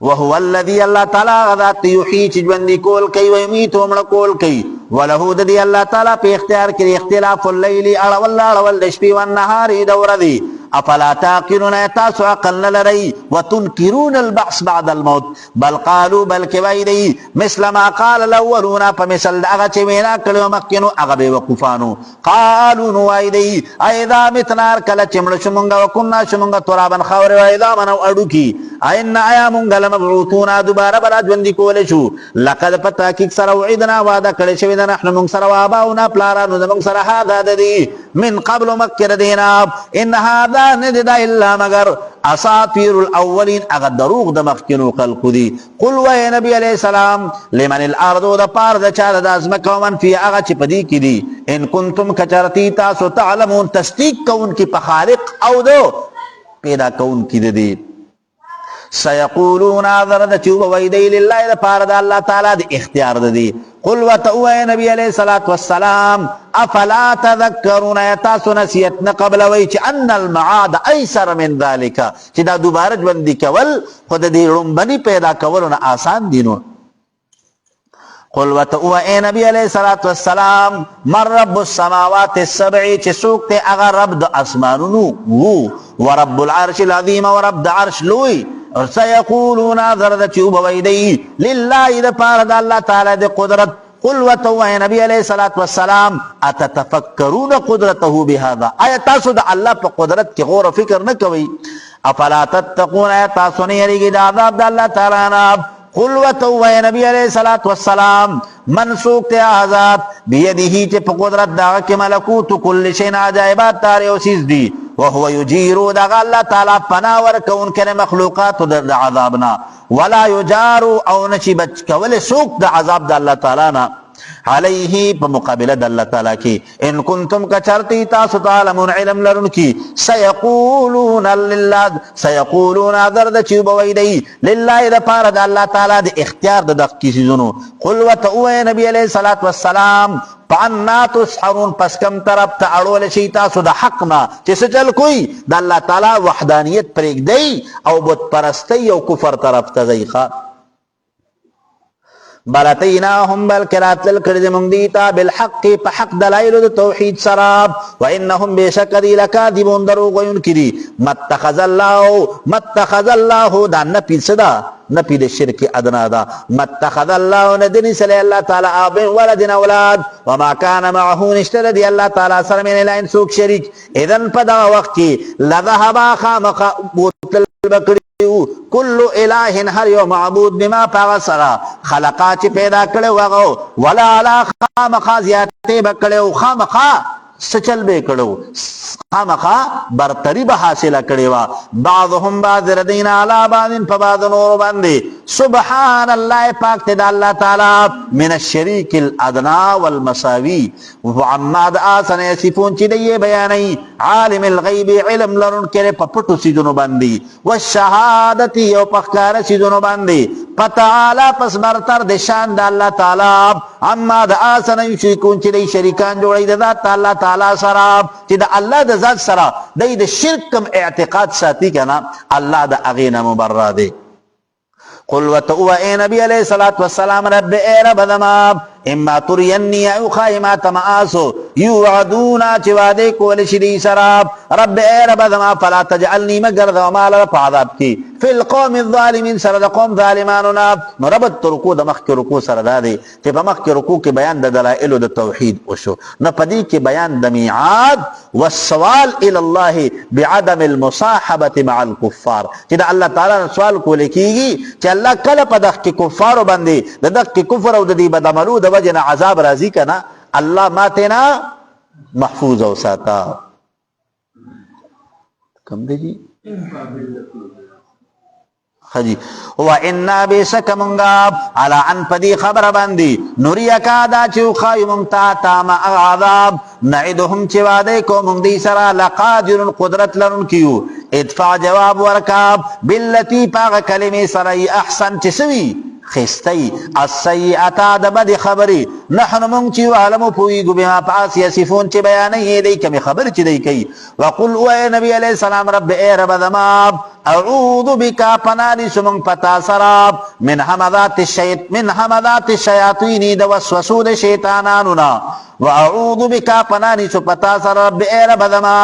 وهو الذي اللہ تعالی غذات یحیی چجوندی کول کئی ویمیت ومڑ کول کئی ولہو دی اللہ تعالی پہ اختیار کری اختلاف اللیلی اڑول دشپی والنہاری دور دی افلا تاقلون تاسو عقل لري وتنكرون البعث بعد الموت بل قالوا بل كويدي مثل ما قال الاولون فمثل اغا چوینا کلو مکینو اغا بے وقفانو قالوا نوائدي اذا متنا کل چمڑ شمونگا وکننا شمونگا ترابا خور واذا منو اڑو کی این آیا مونگا لمبعوثون دوبارہ برا جوندی کولشو لقد پتا کیک سر وعدنا وعدا کڑی شویدنا نحن مونگ سر واباؤنا پلارا نزمونگ سر حادا دی من قبل مکر دینا ان هذا نددا الا مگر اساطیر الاولین اگر دروغ د مخکنو خلق دی قل و نبی علیہ السلام لمن الارض د پار د چا د ازمکه ومن فی اغه چ پدی کی دی ان کنتم کچرتی تاسو تعلمون تصدیق کون کی خالق او دو پیدا کون کی دی سيقولون ذرد چوب ویدی للہ دا پار دا اللہ تعالی دی اختیار دی قل و تأوی نبی علیہ السلام افلا تذکرون ایتاسو نسیتنا قبل ویچ ان المعاد ایسر من ذالکا چی دا دوبارہ جوندی کول خود دی رنبنی پیدا کولونا آسان دینو قل و تأوی اے نبی علیہ السلام من رب السماوات السبعی چی سوکتے اگر رب دا اسمانونو و رب العرش العظیم و رب دا عرش لوی سيقولون ذرد چوب ویدی للہ دا پارد اللہ تعالی دا قدرت قل و توہی نبی علیہ السلام اتتفکرون قدرته بهذا آیا تاسو دا اللہ پا قدرت کی غور و فکر نکوی افلا تتقون آیا تاسو نیریگی دا عذاب دا اللہ تعالی ناب قل و توہی نبی علیہ السلام منسوک تے آزاد بیدہی چے پا قدرت دا کہ ملکوت کل شین عجائبات تارے و سیز دی وهو يجيرو دا اللہ تعالی پناور کون کرے مخلوقات دا عذابنا ولا يجارو او نشی بچ کول سوک دا عذاب دا اللہ تعالی نا علیہ بمقابلہ دا اللہ تعالی کی ان کنتم کچرتی تاسو تعلمون علم لرن کی سیقولون للہ سیقولون درد چوب ویدئی للہ دا پار دا اللہ تعالی دا اختیار دا دق کسی زنو قل و تأوی نبی علیہ السلام فانا تسحرون پس کم طرف تا اڑول شیطا سو دا حقنا چیسے چل کوئی دا اللہ تعالی وحدانیت پر ایک دی او بت پرستی او کفر طرف تا زیخا بلتیناهم بالکرات للکرد مندیتا بالحق پا حق دلائل دا توحید سراب وانهم بشکری لکاذبون دروغ ینکری متخذ اللہ دا نپی صدا نپی دا شرک ادنا دا متخذ اللہ ندنی صلی اللہ تعالی آبین ولدن اولاد وما کان معہون اشتردی اللہ تعالی سرمین لائن سوک شریک اذن پدا وقتی لذہبا خامقا بوتل بکری کل الہ ہر یو معبود بما پاغ سرا خلقا چی پیدا کرے وغو ولا علا خامخا زیادتے بکڑے خامخا سچل به کړو خامخا برتری به حاصله کړي وا بعضهم بعض ردین علی بعض په بعض نور باندې سبحان الله پاک ته د الله تعالی من الشریک الادنا والمساوی وعما آسن یصفون چې دی بیانې عالم الغیب علم لرون کړي په پټو سيزونو باندې والشهادت یو په ښکار سيزونو باندې فتعالی پس برتر د شان د الله تعالی عما آسن یشرکون چې دی شریکان جوړي د ذات الله تعالی سره چې د الله د ذات سره د شرک کم اعتقاد ساتي کنه الله د اغینا مبرر دی قل وتو اے نبی علیہ الصلوۃ والسلام رب اے رب دما اما ترینی او خایما تماسو یوعدونا چې وعده کول شي سراب رب اے رب دما فلا تجعلنی مگر ذو مال عذاب کی فی القوم الظالمین سره د قوم ظالمانو نو رب رکوع د مخک رکوع سره دادی چې په مخک رکوع کې بیان د دلائل د توحید وشو نو پدې کې بیان د میعاد والسوال الى الله بعدم المصاحبه مع الكفار چې د الله تعالی سوال کول کیږي چې الله کله په دغه کفار باندې د دغه کفر او د دې بدعملو د وجنه عذاب راځي کنا الله ماتنا محفوظ او ساتا کم دی جی خجی وَإِنَّا بِسَكَ مُنْغَابْ عَلَىٰ عَنْ پَدِي خبر باندی نُرِيَكَا دَا چِو خَيُ مُمْتَاتا مَا عَذَاب نَعِدُهُمْ چِوَادَي کو مُنْدِي سَرَا لَقَادِرٌ قدرت لرن کیو ادفع جواب ورکاب بِالَّتِي پاغ کلمی سرائی احسن چسوی خستی السیئتا د بد خبری نحن مونږ چې عالم پویګو بما پاس یصفون چې بیانې دی کمی خبر چې دی کوي وقل او نبی علیہ السلام رب اے رب ذما اعوذ بک پناری سمون پتا سراب من همذات الشیاطین د وسوسو د شیطانانو نا واعوذ بک پناری سو پتا سر رب اے رب ذما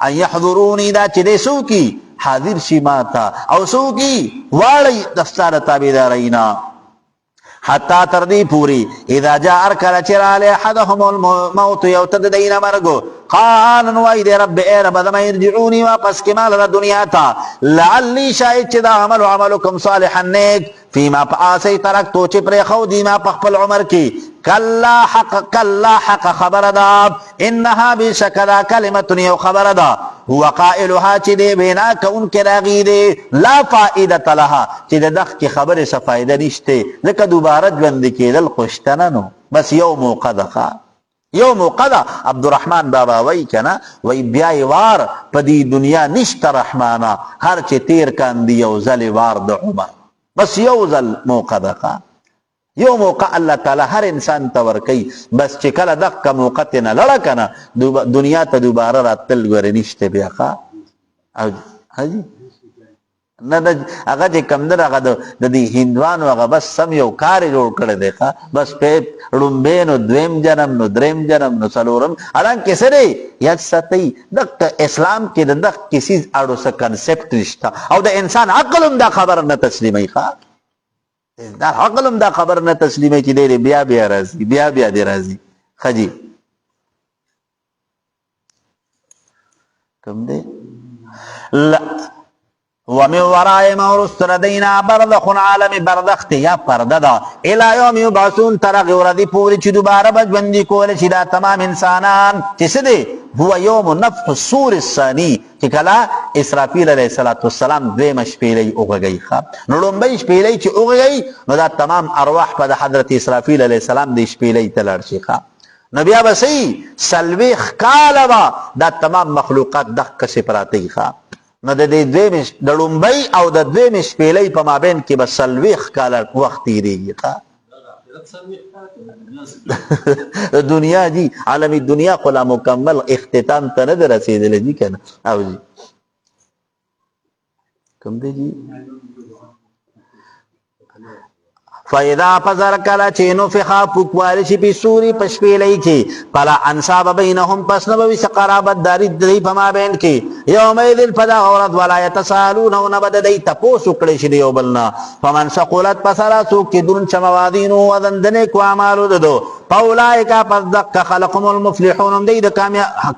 ان يحضرونی دا چې دې سو کی حاضر شي ماتا او سو کی واړی دفتر تابعدارینا حتی تردی پوری اذا جاء ارکل چرال احدهم الموت یوتد دین مرگو قال نوائی دے رب اے رب دم ارجعونی واپس کمال را دنیا تا لعلی شاید چدا عملکم صالحا نیک فیما پاسی ترک تو چپر خودی ما پخپل عمر کی کلا حق خبر دا انہا بشکدا کلمتن یو خبر دا هو قائلها چی دے بینا کون کے راغی دے لا فائدت لها چی دے دخ کی خبر سا فائدہ نشتے لکہ دوبارہ جوند کی دل خوشتننو بس یو موقع دخا یو موقع دا عبدالرحمن بابا وی کنا وی بیائی وار پدی دنیا نشت رحمانا ہر چی تیر کان دی یو زل وار دا عمر بس یو زل موقع دخا یو موقع اللہ تعالی ہر انسان تور کئی بس چکل دق کا موقع تینا لڑکنا دنیا تا دوبارہ رات تل گوری نشتے بیا خواہ حجی اگا جے کم در اگا دی ہندوانو اگا بس سم یو کاری جوڑ کردے دیکھا بس پیت رنبینو دویم جنم نو دریم جنم نو سلورم الان کسی رے یک ستی دق اسلام کی دق کسی اڑو سا کنسپٹ نشتا او دا انسان عقلم دا خبر نا تسلیمی خواہ دا عقلم دا خبر نہ تسلیمه چې دی بیا بیا راځي بیا بیا دی راځي خجی کوم دی ومن ورائے مورست ردینا بردخ عالم بردخت یا پرده دا الى یوم یبعثون ترغ وردی پوری چی دوباره بجبندی کول چی دا تمام انسانان چی دی هو یوم نفخ الصور الثانی چی کلا اسرافیل علیہ السلام دویم شپیلی اغگئی خواب نلومبی شپیلی چی اغگئی نو دا تمام ارواح پا دا حضرت اسرافیل علیہ السلام دی شپیلی تلار چی خواب نبیا بسی سلویخ کالبا دا تمام مخلوقات دخ کسی پراتی خواب نو د دې دوی د لومبۍ او د دوی شپېلۍ په مابین کې به څلوېښت کاله وخت تېرېږي دنیا جی عالمی دنیا خو لا مکمل اختتام ته نه ده رسېدلی جي که نه او جی کوم دی جی فَإِذَا پَزَرْ کَلَ چه نُفِخَا پُکوالشی پی سوری پشپیلی کی فَلَا انصاب بینهم پس نبوی سقرابت داری دی پما بین کی یوم ایدل پدا غورت ولا یتسالون و نبد دی تپوس اکڑش دیو بلنا فمن سقولت پسرا سوک کی دون چموادینو وذندنک و عمالو ددو فاولئک پس دک خلقهم المفلحون دی د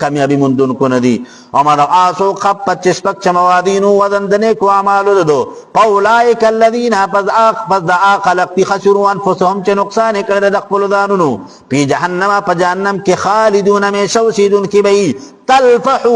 کامیابی مندونکو ندی ومن آسو خب پچیس پک چموادینو وزندنے کو اعمالو دو فاولئک الذین پس دا خلق تی خسروا انفسهم چه نقصان کرد دخپل دانونو پی جہنم پا جہنم کی خالدون میں شوسیدون کی بئی تلفح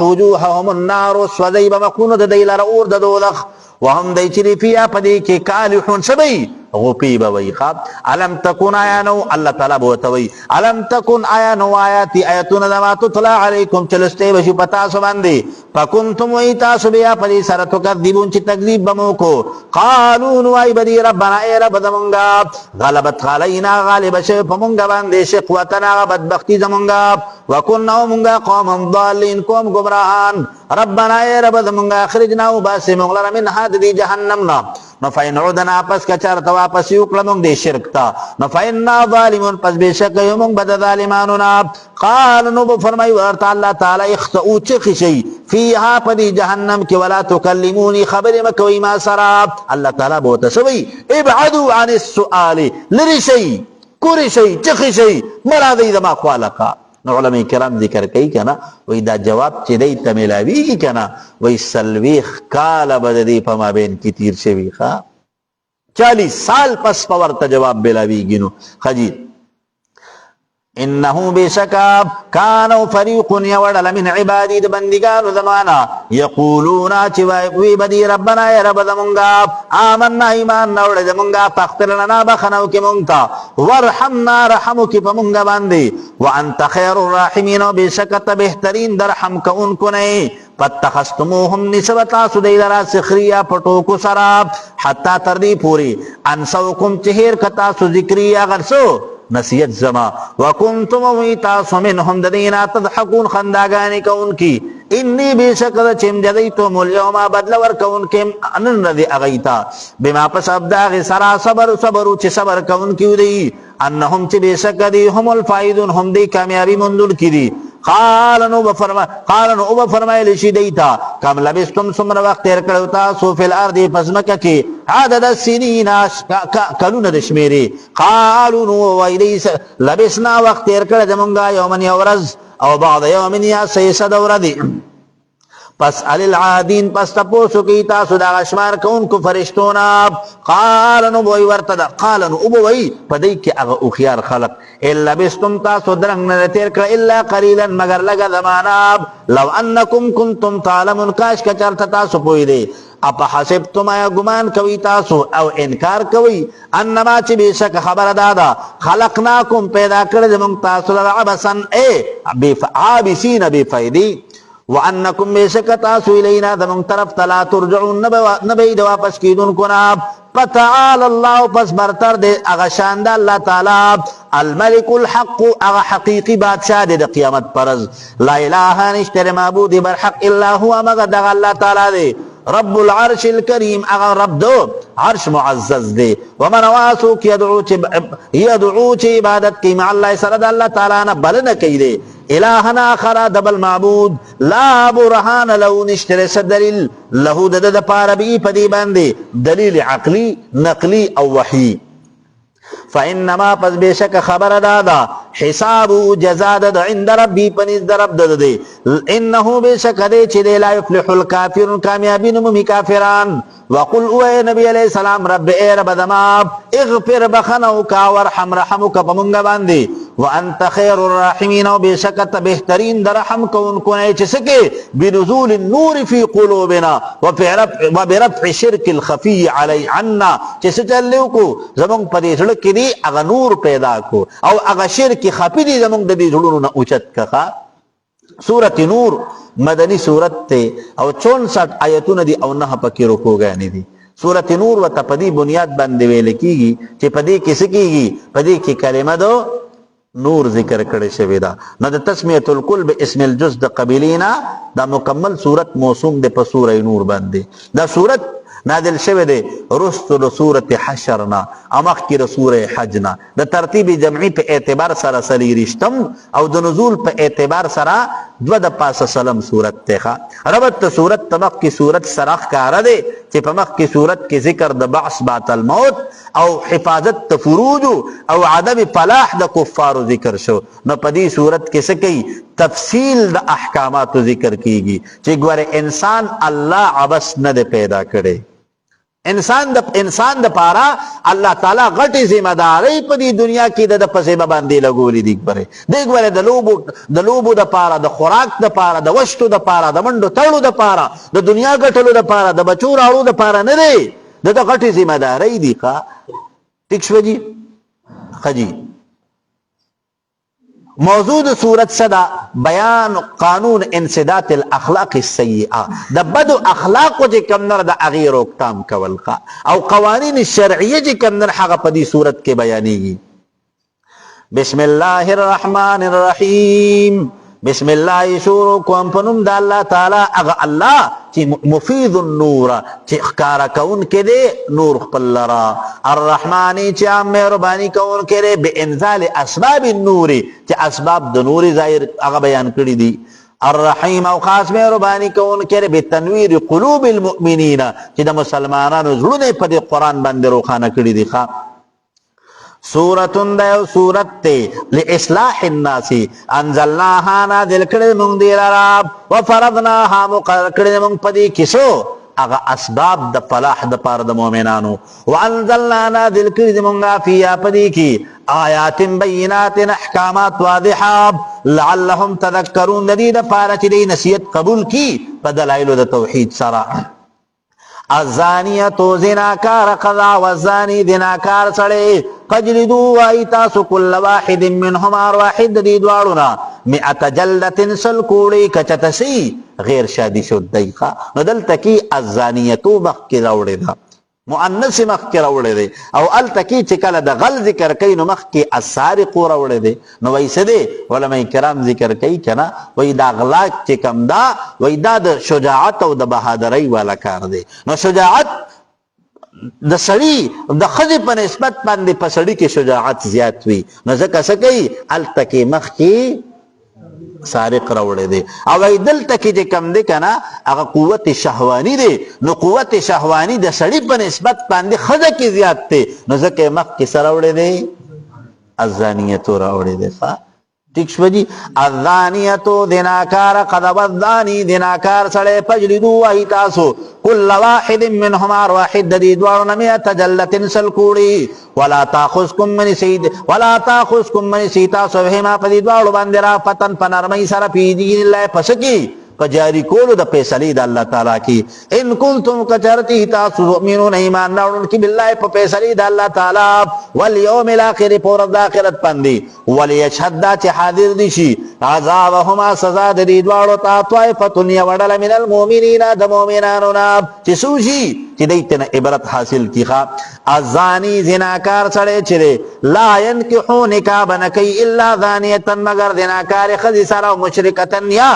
وجوههم النار سوزی بمکونو دا دیل رؤور دا دولخ وهم دی چری فیا پدی کی کالحون سبی غپی بوی خواب علم تکن آیا نو اللہ تعالی بوتوی علم تکن آیا نو آیاتی آیتون دما تطلع علیکم چلستے بشی پتاسو باندی فکنتم وی تاسو بیا پدی سرطو کردیبون چی تکذیب بموکو قالون وی بدی ربنا اے رب دمونگا غلبت غالینا غالب شف مونگا باندی شقوتنا بدبختی زمونگا وکنناو مونگا قوم ضالین قوم گمراہان ربنا اے رب دمونگا اخرجنا و باسی مونگلر من حد دی جہنمنا نفین عودنا پس کچارتا واپس یوکلمونگ دی شرکتا نفیننا ظالمون پس بے شک یومونگ بد ظالمانونا قال نبو فرمائی ورطا اللہ تعالی اختعو چخی شئی فیہا پدی جہنم کی ولا تکلمونی خبر مکوی ما سراب اللہ تعالی بوتا سوئی ابعدو عن السؤال لری شئی کوری شئی چخی شئی مرادی دما خوالقا علماء کرام ذکر کئی کنا وی دا جواب چی دی تمیلاوی کی کنا وی سلویخ کال بددی پما بین کی تیر شوی خواہ 40 سال پس پورتا جواب بلاوی گنو خجید انہو بے شکاب کانو فریقن یوڑل من عبادی دا بندگانو زمانا یقولونا چوی بدی ربنا یا رب دمونگا آمنا ایمان نوڑ دمونگا فاختر لنا بخنو کی مونگتا ورحمنا رحمو کی پمونگا باندی وانت خیر الراحمین بے شکت بہترین درحم کا ان کو نئی فاتخستموهم نسبتا سدی لرا سخریا پٹوکو سراب حتی تردی پوری انسوکم چہیر کتا سو ذکری اگر سو نصیت زما وکنتم ویتاسو منهم ددینا تضحکون خنداگانی کون کی انی بے شکر چم جدیتم اليوم بدلور کون کم انن رضی اغیتا بما پس ابداغ سرا صبرو چی صبر کون کیو دی انہم چی بے شکر دی هم الفائدون هم دی کامیابی مندل کی دی قالنو بفرمائے لشی دیتا کم لبستم سمر وقت تیر کروتا سو فی الارضی پزمکہ کی عدد السنین کلون دشمیری قالنو ویدی لبسنا وقت تیر کرد منگا یومن یورز او بعض یومن یا سیسد وردی پس علی العادین پس تپوسو کی تاسو دا غشمار کون کو فرشتونا قالنو بوئی ورتدا قالنو بوئی پدی کی اغا اخیار خلق الا بستم تاسو درنگ نتیر کر الا قریلا مگر لگا زماناب لو انکم کنتم تعلمون کاش کچارت تاسو پوئی دے اپا حسبتم آیا گمان کوئی تاسو او انکار کوئی انما چی بے شک خبر دادا خلقناکم پیدا کرد منگ تاسو لعبسن عابسین بے فائدی وَأَنَّكُمْ بِشَكَتَا سُوِلَيْنَا دَمُنْ طرف تلا ترجعون نبید واپس کیدون کناب فتعال اللہ پس برتر دے اغشاند اللہ تعالی الملک الحق اغا حقیقی بادشاہ دے قیامت پرز لا الہ نشتر معبود برحق اللہ ہوا مگر دغا اللہ تعالی دے رب العرش الكریم اغا رب دو عرش معزز دے ومن واسو کی یدعو چی عبادت کی مع اللہ سرد اللہ تعالی نا بلن کی دے الہنا آخر دبل معبود لا برحان لو نشتر دلیل لہو دد پاربی پدی باندے دلیل عقلی نقلی او وحی فإنما پس بے شک خبر دادا حسابو جزادد عند ربی پنیز در رب دے انہو بے شک دے چی دے لا یفلح الکافرون کامیابی نمومی کافران وقل اوے نبی علیہ السلام رب اے رب دماب اغفر بخنوکا ورحم رحمکا پمونگا باندے وانت خیر الراحمین و بے شکت بہترین در رحم کون کنے چسکے بنزول النور فی قلوبنا وبرفع شرک الخفی علی عنا چسچلیو کو زمان پدی سڑک دی اغا نور پیدا کو او اغا شرک خفی دی زمان دی سڑونو اوچت کخا سورت نور مدنی سورت تے او 64 آیتون دی او نہ پکی رکو گئے دی سورت نور و تپدی بنیاد بندوے لکی گی چی پدی کسی کی گی پدی کی کلمہ دو نور ذکر کرے شوی دا نہ دا تسمیت الکل بے اسم الجز دا قبیلینا دا مکمل صورت موسوم دے پا سورہ نور بندے دا صورت نازل شوی دے رست دا صورت حشرنا امخ کی دا سورہ حجنا دا ترتیب جمعی پہ اعتبار سرا سلی رشتم او دا نزول پہ اعتبار سرا دو د پاسه سلم صورت ته ربط صورت تمخ کی صورت سرخ کار ده چې په مخ کی صورت کې ذکر د بعث بعد الموت او حفاظت فروج او عدم فلاح د کفار ذکر شو. نو په دې صورت کې څه کوي؟ تفصیل د احکامات ذکر کیږي چې ګوره انسان الله عبس نه پیدا کړي. انسان د پارا الله تعالی غټي ذمہ داری په دې دنیا کې د پسې باندې لګولې دي. ګوره د لوبو د پارا، د خوراک د پارا، د وشتو د پارا، د منډو تړلو د پارا، د دنیا ګټلو د پارا، د بچو راړو د پارا نه دی، د غټي ذمہ داری دي. ٹھیک شو جی؟ خجی موضوع د صورت صدا بیان قانون انسداد الاخلاق السیئه، د بدو اخلاق چې کم نر د اغیر روکتام کول او قوانین شرعیه چې کم نر هغه په دې صورت کې بیانېږي. بسم الله الرحمن الرحیم. بسم الله شروع کوم په نوم د الله تعالی هغه الله چې مفید النور چې ښکارا کون کې دی نور خپل لرا، الرحمن چې مهرباني کون کې دی بانزال اسباب النور چې اسباب د نور ظاهر هغه بیان کړی دي، الرحیم او خاص مهرباني کون کې دی بتنویر قلوب المؤمنین چې د مسلمانانو زړونه په دې قران باندې روښانه کړی دي. سورتون دیو سورت تے لإصلاح الناسی انزلناها نازل کرد منگ دیر راب وفرضناها مقرر کرد منگ پدی کسو اغا اسباب د فلاح د پار د مومنانو، وانزلنا نازل کرد منگا فیا پدی کی آیات بینات احکامات واضحاب لعلهم تذکرون دید پارا چلی نصیحت قبول کی بدلائلو د توحید سرا. الزانیتو زناکار قضا والزانی زناکار سڑے فجلدو وائی تاسو کل واحد منہم آر واحد دی دوارنا مئت جلدت سلکوڑی کچتسی غیر شادی شد دیقا. ندل تکی الزانیتو مخی روڑی دا مؤنث مخی روڑی دے او ال تکی چکل دا غل ذکر کئی نو مخی السارقو روڑی دے. نو ویسے دے علماء کرام ذکر کئی کنا وی دا غلاق چکم دا وی دا دا شجاعت او دا بہادری والا کار دے. نو شجاعت د سړی د خزی په نسبت باندې په سړی کې شجاعت زیات وي، نو ځکه څه کوي الته کې مخ کې سارق راوړی دی او دلته کې چې کم دی کنه هغه قوت شهوانی دی. نو قوت شهوانی د سړی په نسبت باندې خزه کې زیات دی، نو ځکه مخ کې سره راوړی دی الزانیتو راوړی دی. ٹھیک شو جی؟ الزانیتو دناکار قضب الزانی دناکار سڑے پجلدو وائی تاسو کل واحد منہما واحد دید وارن میت جلت سلکوڑی ولا تاخذکم من سیتا سوہما پدید وارو باندرا فتن پنرمی سر پی دین اللہ پسکی پجاری کولو دا پیسلی دا اللہ تعالیٰ کی ان کنتم کچرتی تاسو تؤمنون ایمان راوڑن کی باللہ پا پیسلی دا اللہ تعالیٰ والیوم الاخر پورد دا آخرت پندی ولیشہد دا چی حاضر دیشی عذابهما سزا دریدوارو تا طائفتن یوڑل من المومنین دا مومنانونا چی سوشی چی دیتنا عبرت حاصل کی خواب الزانی زناکار سڑے چرے لا ینکحو نکاب نکی الا ذانیتن مگر زناکار خزی سارا مشرکتن یا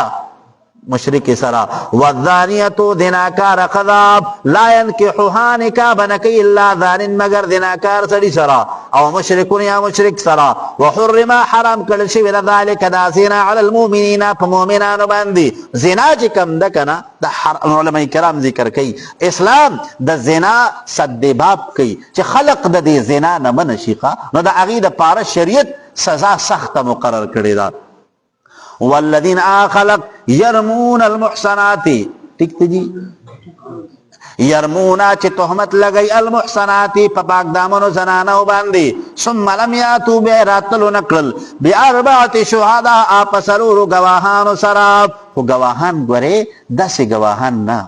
مشرک سرا والذانیتو دناکار قذاب لا ینکحوها نکاب نکی اللہ ذانن مگر دناکار سڑی سرا او مشرکن یا مشرک سرا وحرم حرام کلشی ولا ذالک دا زنا علی المومنین فمومنان باندی زنا چکم دکنا دا علماء کرام ذکر کئی اسلام دا زنا صد باب کئی چی خلق دا دی زنا نمن شیخا نو دا اغید پارا شریعت سزا سخت مقرر کردی دا. والذین آخلق یرمون المحسناتی ٹھیک جی یرمونا چی تحمت لگئی المحسناتی پا پاک دامنو زنانو باندی ثم لم یاتو بیراتلو نکرل بی اربعت شہادا آپسرورو گواہانو سراب کو گواہان گورے دس گواہان نا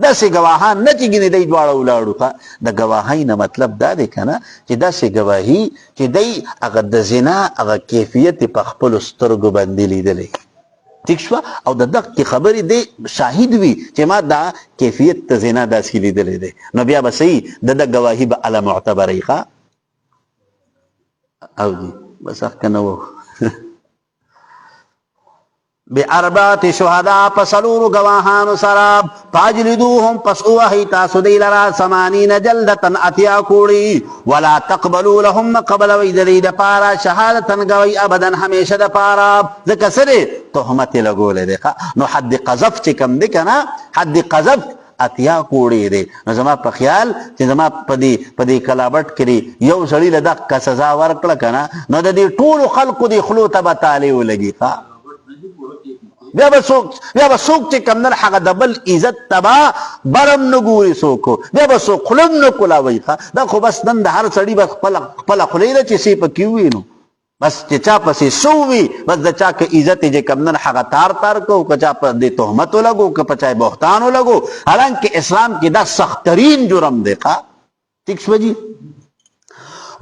دس گواہان نا چی گنی دی دوارا اولاڑو کا دا گواہی نا مطلب دا دے کنا چی دس گواہی چی دی اگر دا زنا اگر کیفیت پا خپل استرگو بندی لی دلے ٹھیک شوا او دا دق کی خبری دے شاہد وی چی ما دا کیفیت تا زنا دا سی لی دلے دے نو بیا بسی دا دا گواہی با علا معتبری خوا او جی بس اخ کنو باربعه شهداء پسلور گواهان سراب فاجلدوهم پس اوهی تاسو دی لرا 80 جلدتن اتیا کوڑی ولا تقبلوا لهم قبل ویدری د پارا شهادتن گوی ابدا همیشه د پارا ذکر سره تهمت لګول دی نو حد قذف چې کم دی کنه حد قذف اتیا کوڑی دی نو زما په خیال چې زما پدی کلابټ کړي یو سړی له دغه سزا ورکړه کنه نو د دې ټول خلقو دی خلو ته بتاله ولګي بیا به څوک چې کم نن هغه د بل عزت تبا برم نه ګوري څوک بیا به څوک خلم نه کولاوي دا خو بس نن د هر سړي به خپله خولۍ ده چې سی پکې وي نو بس چې چا پسې سو وي بس د چا که عزت چې کم نن هغه تار کو که چا په دې تهمت ولګو که په چا بهتان ولګو حالانکه اسلام کې دا سخترین جرم دی ٹھیک شو جی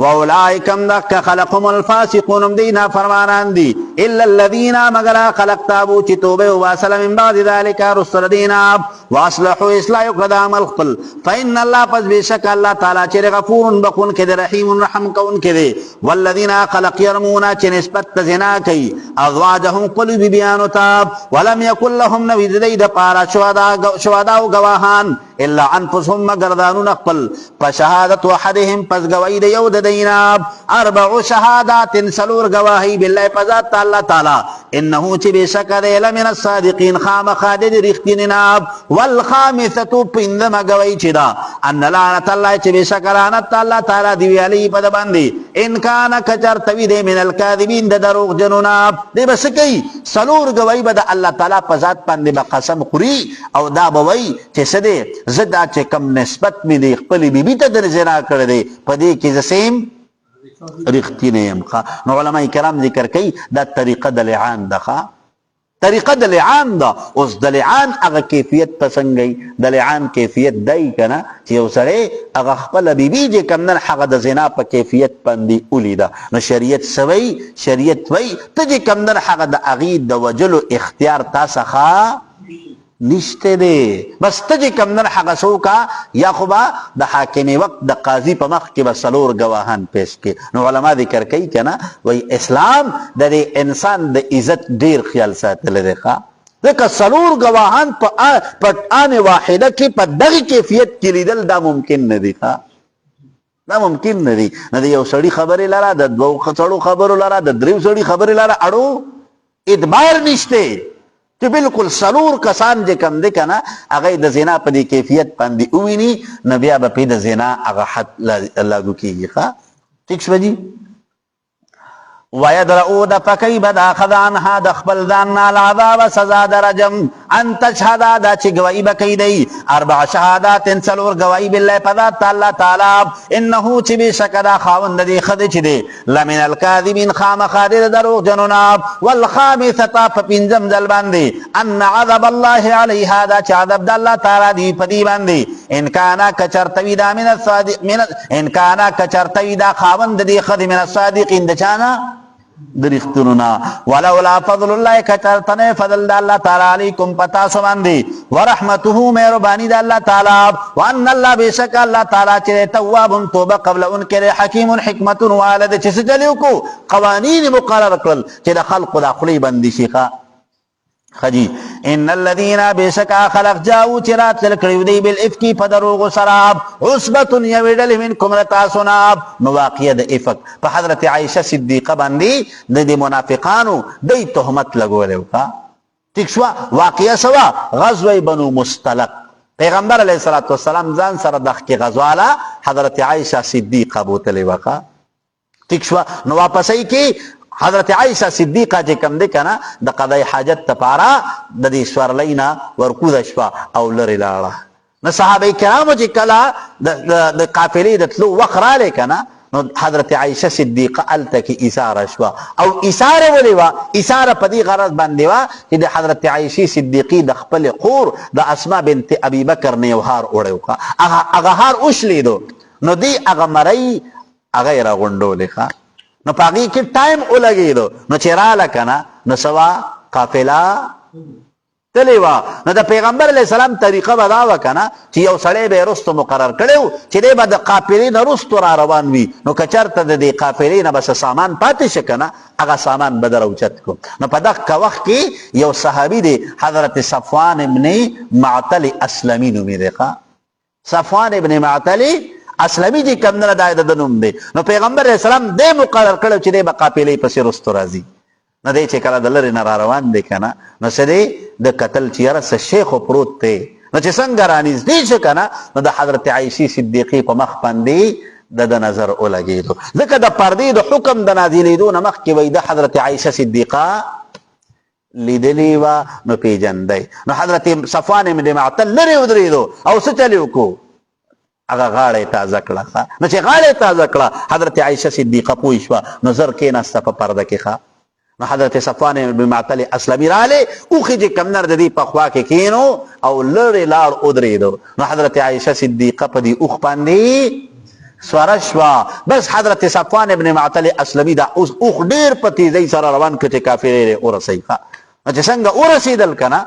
واولائکم دک خلقهم الفاسقون دینا فرمانان دی الا الذين مگر خلق تابو چی توبه واسل من بعد ذلك رسل دینا واصلحوا اصلاح قد عمل خپل فإن الله پس بشک الله تعالی چر غفور بخون کده رحیم رحم کون کده والذین خلق يرمون چ نسبت زنا کی ازواجهم قلب بیان تاب ولم يكن لهم نبی زید پارا شهدا گواهان الا انفسهم مگر دانون خپل فشهادت احدهم پس گواہی د یو د دینا 4 شهادات سلور گواہی بالله پذات الله تعالی انه چ بشک د من الصادقین خام خادد رختیننا والخامسه پندم گواہی چدا ان لعنت الله چ بشک لعنت الله تعالی دی علی پد باندې ان کان کچر توید من الکاذبین د دروغ جنونا دی بس کی سلور گواہی بد الله تعالی پذات باندې بقسم خوري او دا بوي چې سده زدا چې کم نسبت می دی خپل بیبي ته در زنا کړی دی په دې کې زسیم رښتینی یم نو علماء کرام ذکر کوي دا طریقه د لعان ده طریقه د لعان ده اوس د لعان هغه کیفیت پسنګي د لعان کیفیت دی کنه چې یو سړی هغه خپل بیبي چې کم نن هغه د زنا په کیفیت باندې ولیده نو شریعت سوی شریعت وی ته چې کم نن هغه د هغې د وجلو اختیار تا څخه نشته دی بس ته چې کم نن هغه څوکه یا خو به د حاکمې وقت د قاضي په مخ کې به څلور ګواهان پیش کړي نو علما ذکر کوي که نه وایي اسلام د دې انسان د عزت ډېر خیال ساتلی دی ځکه څلور ګواهان په آن واحده کې په دغې کیفیت کې لیدل دا ممکن نه دي دا ممکن نه دي نه د یو سړي خبرې لره د دوو سړو خبرو لره د دریو سړي خبرې لره اړو ادبار نشته چې بالکل سلور کسان چې کم دی کنه هغه د زنا په دې کیفیت باندې وویني نو بیا به پې د زنا هغه حد لاګو کېږي ٹھیک شوه جي ویدرؤ د فکی بد اخذ عنها د خپل ځان نه العذاب سزا د رجم ان تشهد دا چې گواہی بکوي دی 4 شهادات څلور گواہی بالله په ذات الله تعالی انه چې بشک دا خاوند دی خدای چې دی لمن الکاذبین خامخا د دروغ جنونا والخامسه په پنځم ځل باندې ان عذاب الله علیها دا چې عذاب د الله تعالی دی په دی باندې ان کان کچرتوی دا من الصادق من ان کان کچرتوی دا خاوند دی خدای من الصادقین د چانا درختنونا ولولا فضل الله کچرتنه فضل د الله تعالی علیکم پتا سو باندې ورحمته مهربانی د الله تعالی وان الله بشک الله تعالی چې تواب توبه قبل ان کې حکیم حکمت والد چې چلیو کو قوانین مقرر کړل چې د خلق د خلی بندي شيخه خجی ان الذين بشک خلق جاءوا چرات لکړیو دی بالافکی فدروغ سراب عصبه یویدل منکم رتاسنا مواقع د افک په حضرت عائشه صدیقه باندې د منافقانو د تهمت لګولیو ٹھیک شو واقعیا سوا غزوه بنو مستلق پیغمبر علیه الصلاۃ والسلام ځان سره دغه کې غزواله حضرت عائشه صدیقه بوتلی وکا ٹھیک شو نو واپسې کې حضرت عائشہ صدیقہ چې کم دی کنه د قضای حاجت لپاره د دې سورلینا ورکوده شوه او لرې لاړه نو صحابه کرامو چې کله د قافلې د تلو وخت رالی کنه نو حضرت عائشہ صدیقه هلته کې ایثاره شوه او ایثاره ولې وه ایثاره په دې غرض باندې وه چې د حضرت عائشې صدیقې د خپلې خور د اسما بنت ابي بکر نه یو هار وړی هغه هار وشلیدو نو دې هغه مرۍ هغه یې راغونډولې نو پاگی کی ٹائم اولگی دو نو چرالا کنا نو سوا قافلہ تلی وا. نو د پیغمبر علیه السلام طریقه به دا وه که نه چې یو سړی به یې رستو مقرر کړی و چې دی به د قافلې نه رستو را روان وي. نو که چېرته د دې قافلې نه به څه سامان پاتې شه که نه هغه سامان به در اوچت کړو. نو په دغه وخت کې یو صحابي دی حضرت صفوان ابن معطل اسلمي نومېدی. صفوان ابن معطل اسلمي چې کوم نه دا د نوم دی. نو پیغمبر علیه السلام دی مقرر کړی چې دی به قافلې پسې رستو راځي. نه دی چې کله د لرې نه را روان دی که نه نو څه دی د کتل چې یاره څه شی خو پروت دی. نو چې څنګه رانږدې شو که نه نو د حضرت عایشې صدیقې په مخ باندې د نظر ولګېدو. ځکه د پردې د حکم د نازلېدو نه مخکې به یې د حضرت عایشه صدیقه لیدلې وه نو پېژندی. نو حضرت صفوان بن معطل لرې ودرېدو او څه چلې وکړو هغه غاړه یې تازه کړه. نو چې غاړه یې تازه کړه حضرت عایشه صدیقه پوه شوه نو زر کېناسته په پرده کې. نو حضرت صفوان بن معطل اسلمي راغلی اوښې چې کمنر د دې په خوا کې کېنو او لرې لاړ ودرېدو. نو حضرت عایشه صدیقه په دې اوښ باندې سواره شوه. بس حضرت صفوان بن معطل اسلمي دا اوس اوښ ډېر په تیزۍ سره روان کړ چې کافرې یې ورسوي. نو چې څنګه ورسېدل که نه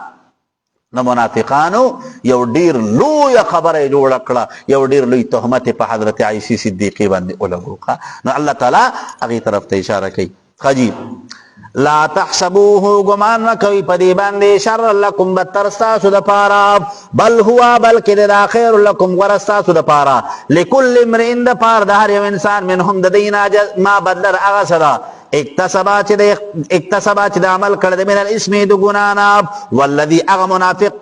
نو منافقانو یو ډېر لویه خبره یې جوړه کړه، یو ډېر لوی تهمت په حضرت عایشې صدیقې باندې ولګو. نو الله تعالی هغې طرف ته اشاره کوي. خجیب لا تحسبوه گمان نکوي پدی باندې شر لکم بدتر ستاسو د پاره بل هو بلکې دا خیر لکم غوره ستاسو د پاره لکل امرئ د پاره د هر یو انسان منهم د دینا ما بدل هغه څه اکتسبا چې د عمل کړه د من الاسم د ګناه نه والذي هغه منافق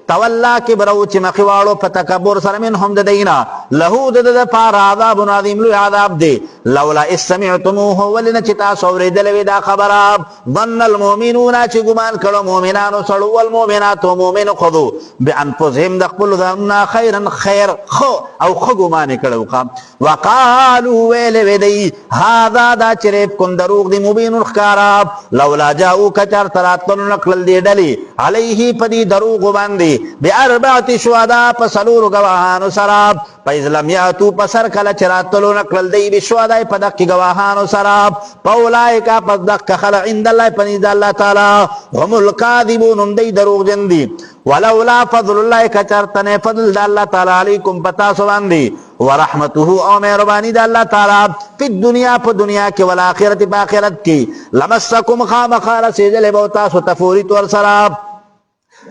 تولا کبر او چې مخې واړو په تکبر سره منهم د دینا له د پاره عذاب عظیم لوی عذاب دی. لولا اذ سمعتموه ولنه چې تاسو اورېدلې وي دا خبره ظن المؤمنون چې ګمان کړه مؤمنانو سړو والمؤمنات مؤمن خذو بانفسهم د خپل ځانونه خیرا خیر خو او خو ګمان کړه وقالو ویل وی دی هذا دا چرې کوم دروغ دی مبین ښکارا لولا جاءو کچر تراتل نقل دی ډلی علیه پدی دروغ باندې باربعه شهدا پسلور گواهانو سره پس لم یاتو پسر کله چراتلو نقل دی بشهدا په دغه گواهانو سره پولایکا پس دغه خلع عند الله پنځ الله تعالی هم الکاذبون دی دروغ جن دی ولولا فضل الله کچرتنه فضل د الله تعالی علیکم پتا سو باندې ورحمته او مهربانی د الله تعالی په دنیا په دنیا کې ول آخرت په آخرت کې لمسکم خامخار سیدل بوتا سو تفوریت ور سراب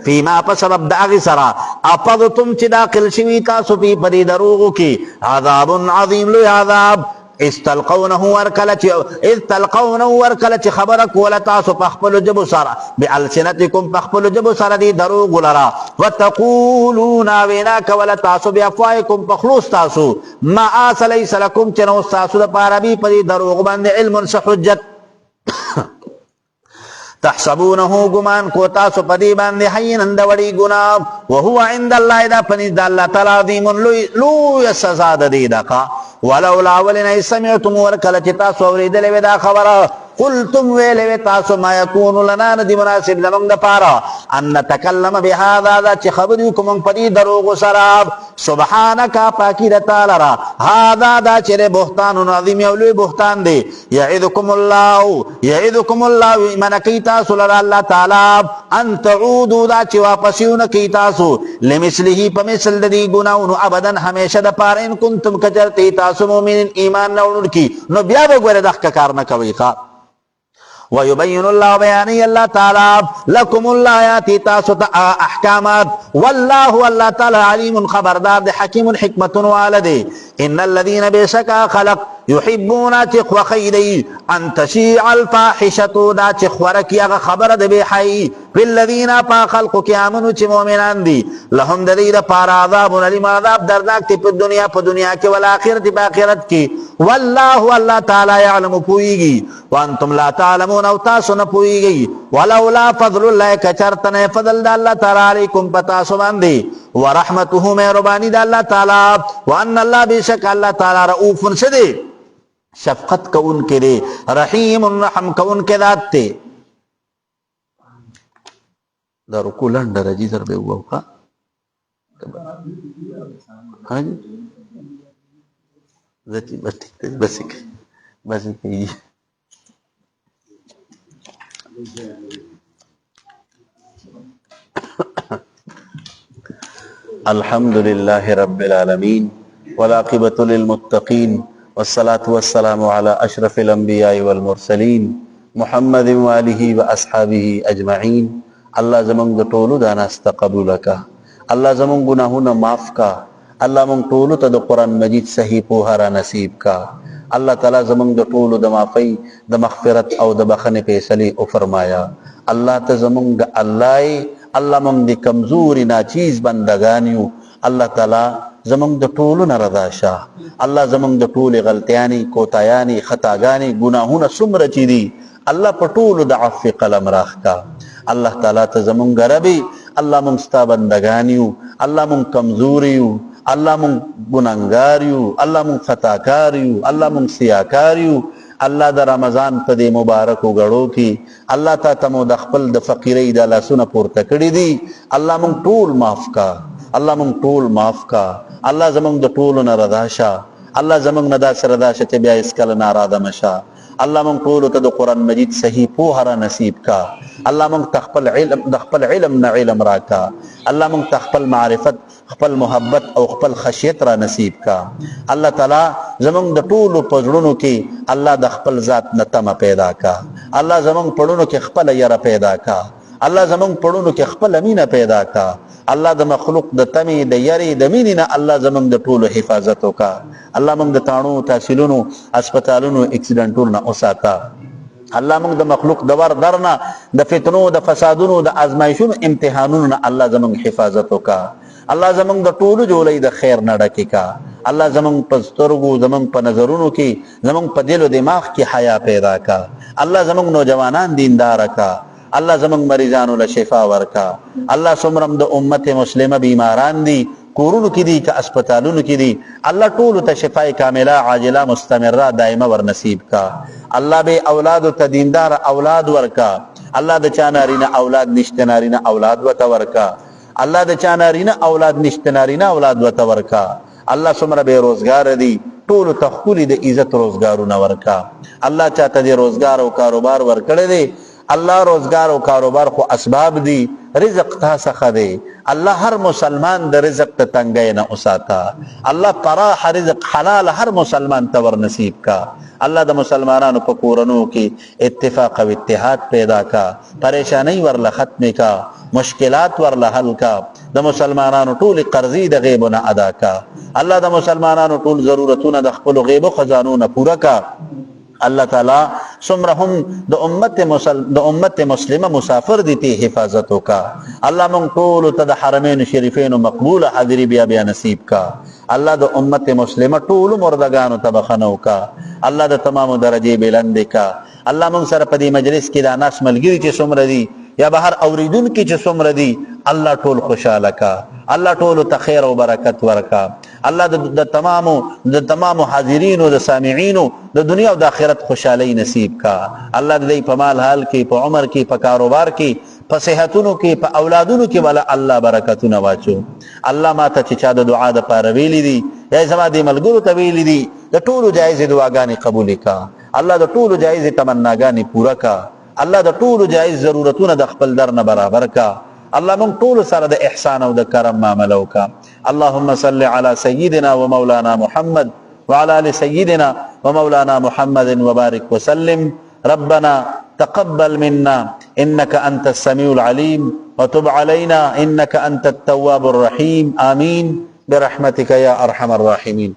فیما په سبب داغی سرا اپضتم چې داخل شوی تاسو په پدی دروغو کې عذاب عظیم لوی عذاب اذ تلقونه ورکل چې خبره کوله تاسو په خپلو ژبو سره بالسنتکم په خپلو ژبو سره دي دروغ لره وتقولون وینا کوله تاسو بافواهکم په خلوص تاسو ما لیس لکم چې نو تاسو دپاره بي په دې دروغ باندې علم څه حجت تحسبونه گمان کو تاسو پدی باندې حینا د وړي ګناه وهو عند الله دا پنځ د الله تعالی عظیم لوی سزا ده دی دغه ولولا ولنا سمعتم ورکل چې تاسو اورېدلې وې دا خبره قلتم ویلې تاسو ما یکون لنا ندی مناسب زمونږ دپاره ان نتکلم بهذا دا چې خبرې کوم پدی دروغ سره سبحانك پاکی د تعالی را هذا دا چې بهتان عظیم او لوی بهتان دی یعظکم الله منکی تاسو لره الله تعالی ان تعودوا دا چې واپسونه کی تاسو لمثله په مثل د دې ګناونو ابدا همیشه د پاره ان کنتم کجرتی تاسو مؤمنین ایمان نه ورکی نو بیا به ګوره دغه کار نه کوي ويبين الله بياني الله تعالى لكم الآيات تاسو احكامات والله تعالى عليم خبردار دي حكيم حكمة والدي ان الذين بشكا خلق يحبون تقوى خيري ان تشيع الفاحشة دا تخورك يغا خبر دي بحي بالذين پا خلقك آمنوا چه مؤمنان دي لهم دليل پار عذاب علم عذاب دردناک تی پا دنیا کی والآخرت پا آخرت کی والله تعالى يعلم پوئیگی وانتم لا تعلمون او تاسو نپوئیگی ولولا فضل الله کچرتن فضل دا اللہ تعالی علیکم پتاسو باندی ورحمته مهربانی دا اللہ تعالی وان اللہ بشک اللہ تعالی رؤوف سدی شفقت کون کے دے رحیم رحم کون کے ذات تے دا رکو لنڈ رجی در بے ہوا ہوگا ہاں جی بس ٹھیک ہے بس ایک الحمد لله رب العالمين والعاقبة للمتقين والصلاة والسلام على أشرف الأنبياء والمرسلين محمد وآله وأصحابه أجمعين. الله زمون د ټولو دا ناسته قبول کا، الله زمون گناهونه معاف کا، الله مونږ ټولو ته د قرآن مجید صحیح پوهه را نصیب کا. الله تعالی زمونږ د ټولو د معافی د مغفرت او د بخښنې فیصلې او فرمایا. الله ته زمونږ الله مونږ د کمزوري ناچیز بندگان یو، الله تعالی زمونږ د ټولو نه رضا شه. الله زمونږ د ټولې غلطیانې، کوتاهیانې، خطاګانې، ګناهونه څومره چې دي الله په ټولو د عفو قلم راښکا. الله تعالی ته زمونږ ربي، الله مونږ ستا بندگان یو، الله مونږ کمزوري یو، الله مونږ ګناهګار یو، الله مونږ خطاکار یو، الله مونږ سیاکار یو. الله د رمضان په دې مبارکو غړو کې الله ته مو د خپل د فقیرۍ د لاسونه پورته کړي دي. الله مونږ ټول معاف کا، الله مونږ ټول معاف کا. الله زمونږ د ټولو نه رضا شه، الله زمونږ نه داسې رضا شه چې بیا هېڅکله ناراضه مشه. الله مونږ ټولو ته د قرآن مجید صحیح پوهه را نصیب کا. الله مونږ ته خپل علم نه علم راکا. الله مونږ ته خپل معرفت، خپل محبت او خپل خشیت را نصیب کا. الله تعالی زمونږ د ټولو په زړونو کې الله د خپل ذات نه تمه پیدا کا. الله زمونږ پړونو کې خپل یره پیدا کا. الله زمونږ پړونو کې خپل مینه پیدا کا. الله د مخلوق د تمې، د یری، د مینې نه الله زمونږ د ټولو حفاظت وکا. الله مونږ د تاڼو، تحصیلونو، هسپتالونو، اکسیډنټونو نه وساته. الله مونږ د مخلوق د ور در نه، د فتنو، د فسادونو، د ازمایښونو، امتحانونو نه الله زمونږ حفاظت وکا. الله زمونږ د ټولو جولۍ د خیر نه ډکې کا. الله زمونږ په سترګو، زمونږ په نظرونو کې، زمونږ په دل او دماغ کې حیا پیدا کا. الله زمونږ نوجوانان دیندار کا. الله زمونږ مریضانو له شفا ورکا. الله څومره د امت مسلمه بیماران دي، کورونو کې دي که هسپتالونو کې دي، الله ټولو ته شفای کامله، عاجله، مستمره، دائمه ور نصیب کا. الله به اولادو ته دیندار اولاد ورکا. الله د چا نارینه اولاد نشته، نارینه اولاد ورته ورکا. الله د چا نارینه اولاد نشته، نارینه اولاد ورته ورکا. الله څومره بې روزګار دي، ټولو ته ښکلي د عزت روزګارونه ورکا. الله چاته د روزګار او کاروبار ورکړی دی. الله روزګار او کاروبار خو اسباب دي، رزق تا څخه دی. الله هر مسلمان د رزق ته تنګی نه وساته. الله پراخ رزق حلال هر مسلمان ته ور نصیب کا. الله د مسلمانانو په کورونو کې اتفاق او اتحاد پیدا کا. پریشانی ورله ختم کا، مشکلات ورله حل کا. د مسلمانانو ټول قرضې د غیبو نه ادا کا. الله د مسلمانانو ټول ضرورتونه د خپل غیبو خزانو نه پوره کا. الله تعالی څومره هم د امت مسلمه مسافر دي ته حفاظت وکا. الله مونږ ټول ته د حرمین شریفین مقبوله حاضری بیا نصیب کا. الله د امت مسلمه ټول مردگانو ته بخښنه وکا. الله د تمامو درجې بلند کا. الله مونږ سره په دې مجلس کې د ناس ملګری چې څومره دي یا بهر اوریدونکي چې څومره دي الله ټول خوشاله کا. الله ټول ته خیر او برکت ورکا. الله د تمامو حاضرینو، د سامعینو د دنیا او د آخرت خوشحالی نصیب کا. الله دې په مال حال کې، په عمر کې، په کاروبار کې، په صحتونو کې، په اولادونو کې ولا الله برکتونه واچو. الله ما ته چې چا د دعا د پاره ویلي دي یا زما د ملګرو ته ویلي دي، د ټولو جایز دعاګانې قبول کا. الله د ټولو جایز تمناګانې پوره کا. الله د ټولو جایز ضرورتونه د خپل در نه برابر کا. الله مونږ ټول سره د احسان او د کرم معامله وکا. اللهم صل على سيدنا ومولانا محمد وعلى ال سيدنا ومولانا محمد وبارك وسلم. ربنا تقبل منا انك انت السميع العليم وتب علينا انك انت التواب الرحيم. آمين برحمتك يا ارحم الراحمين.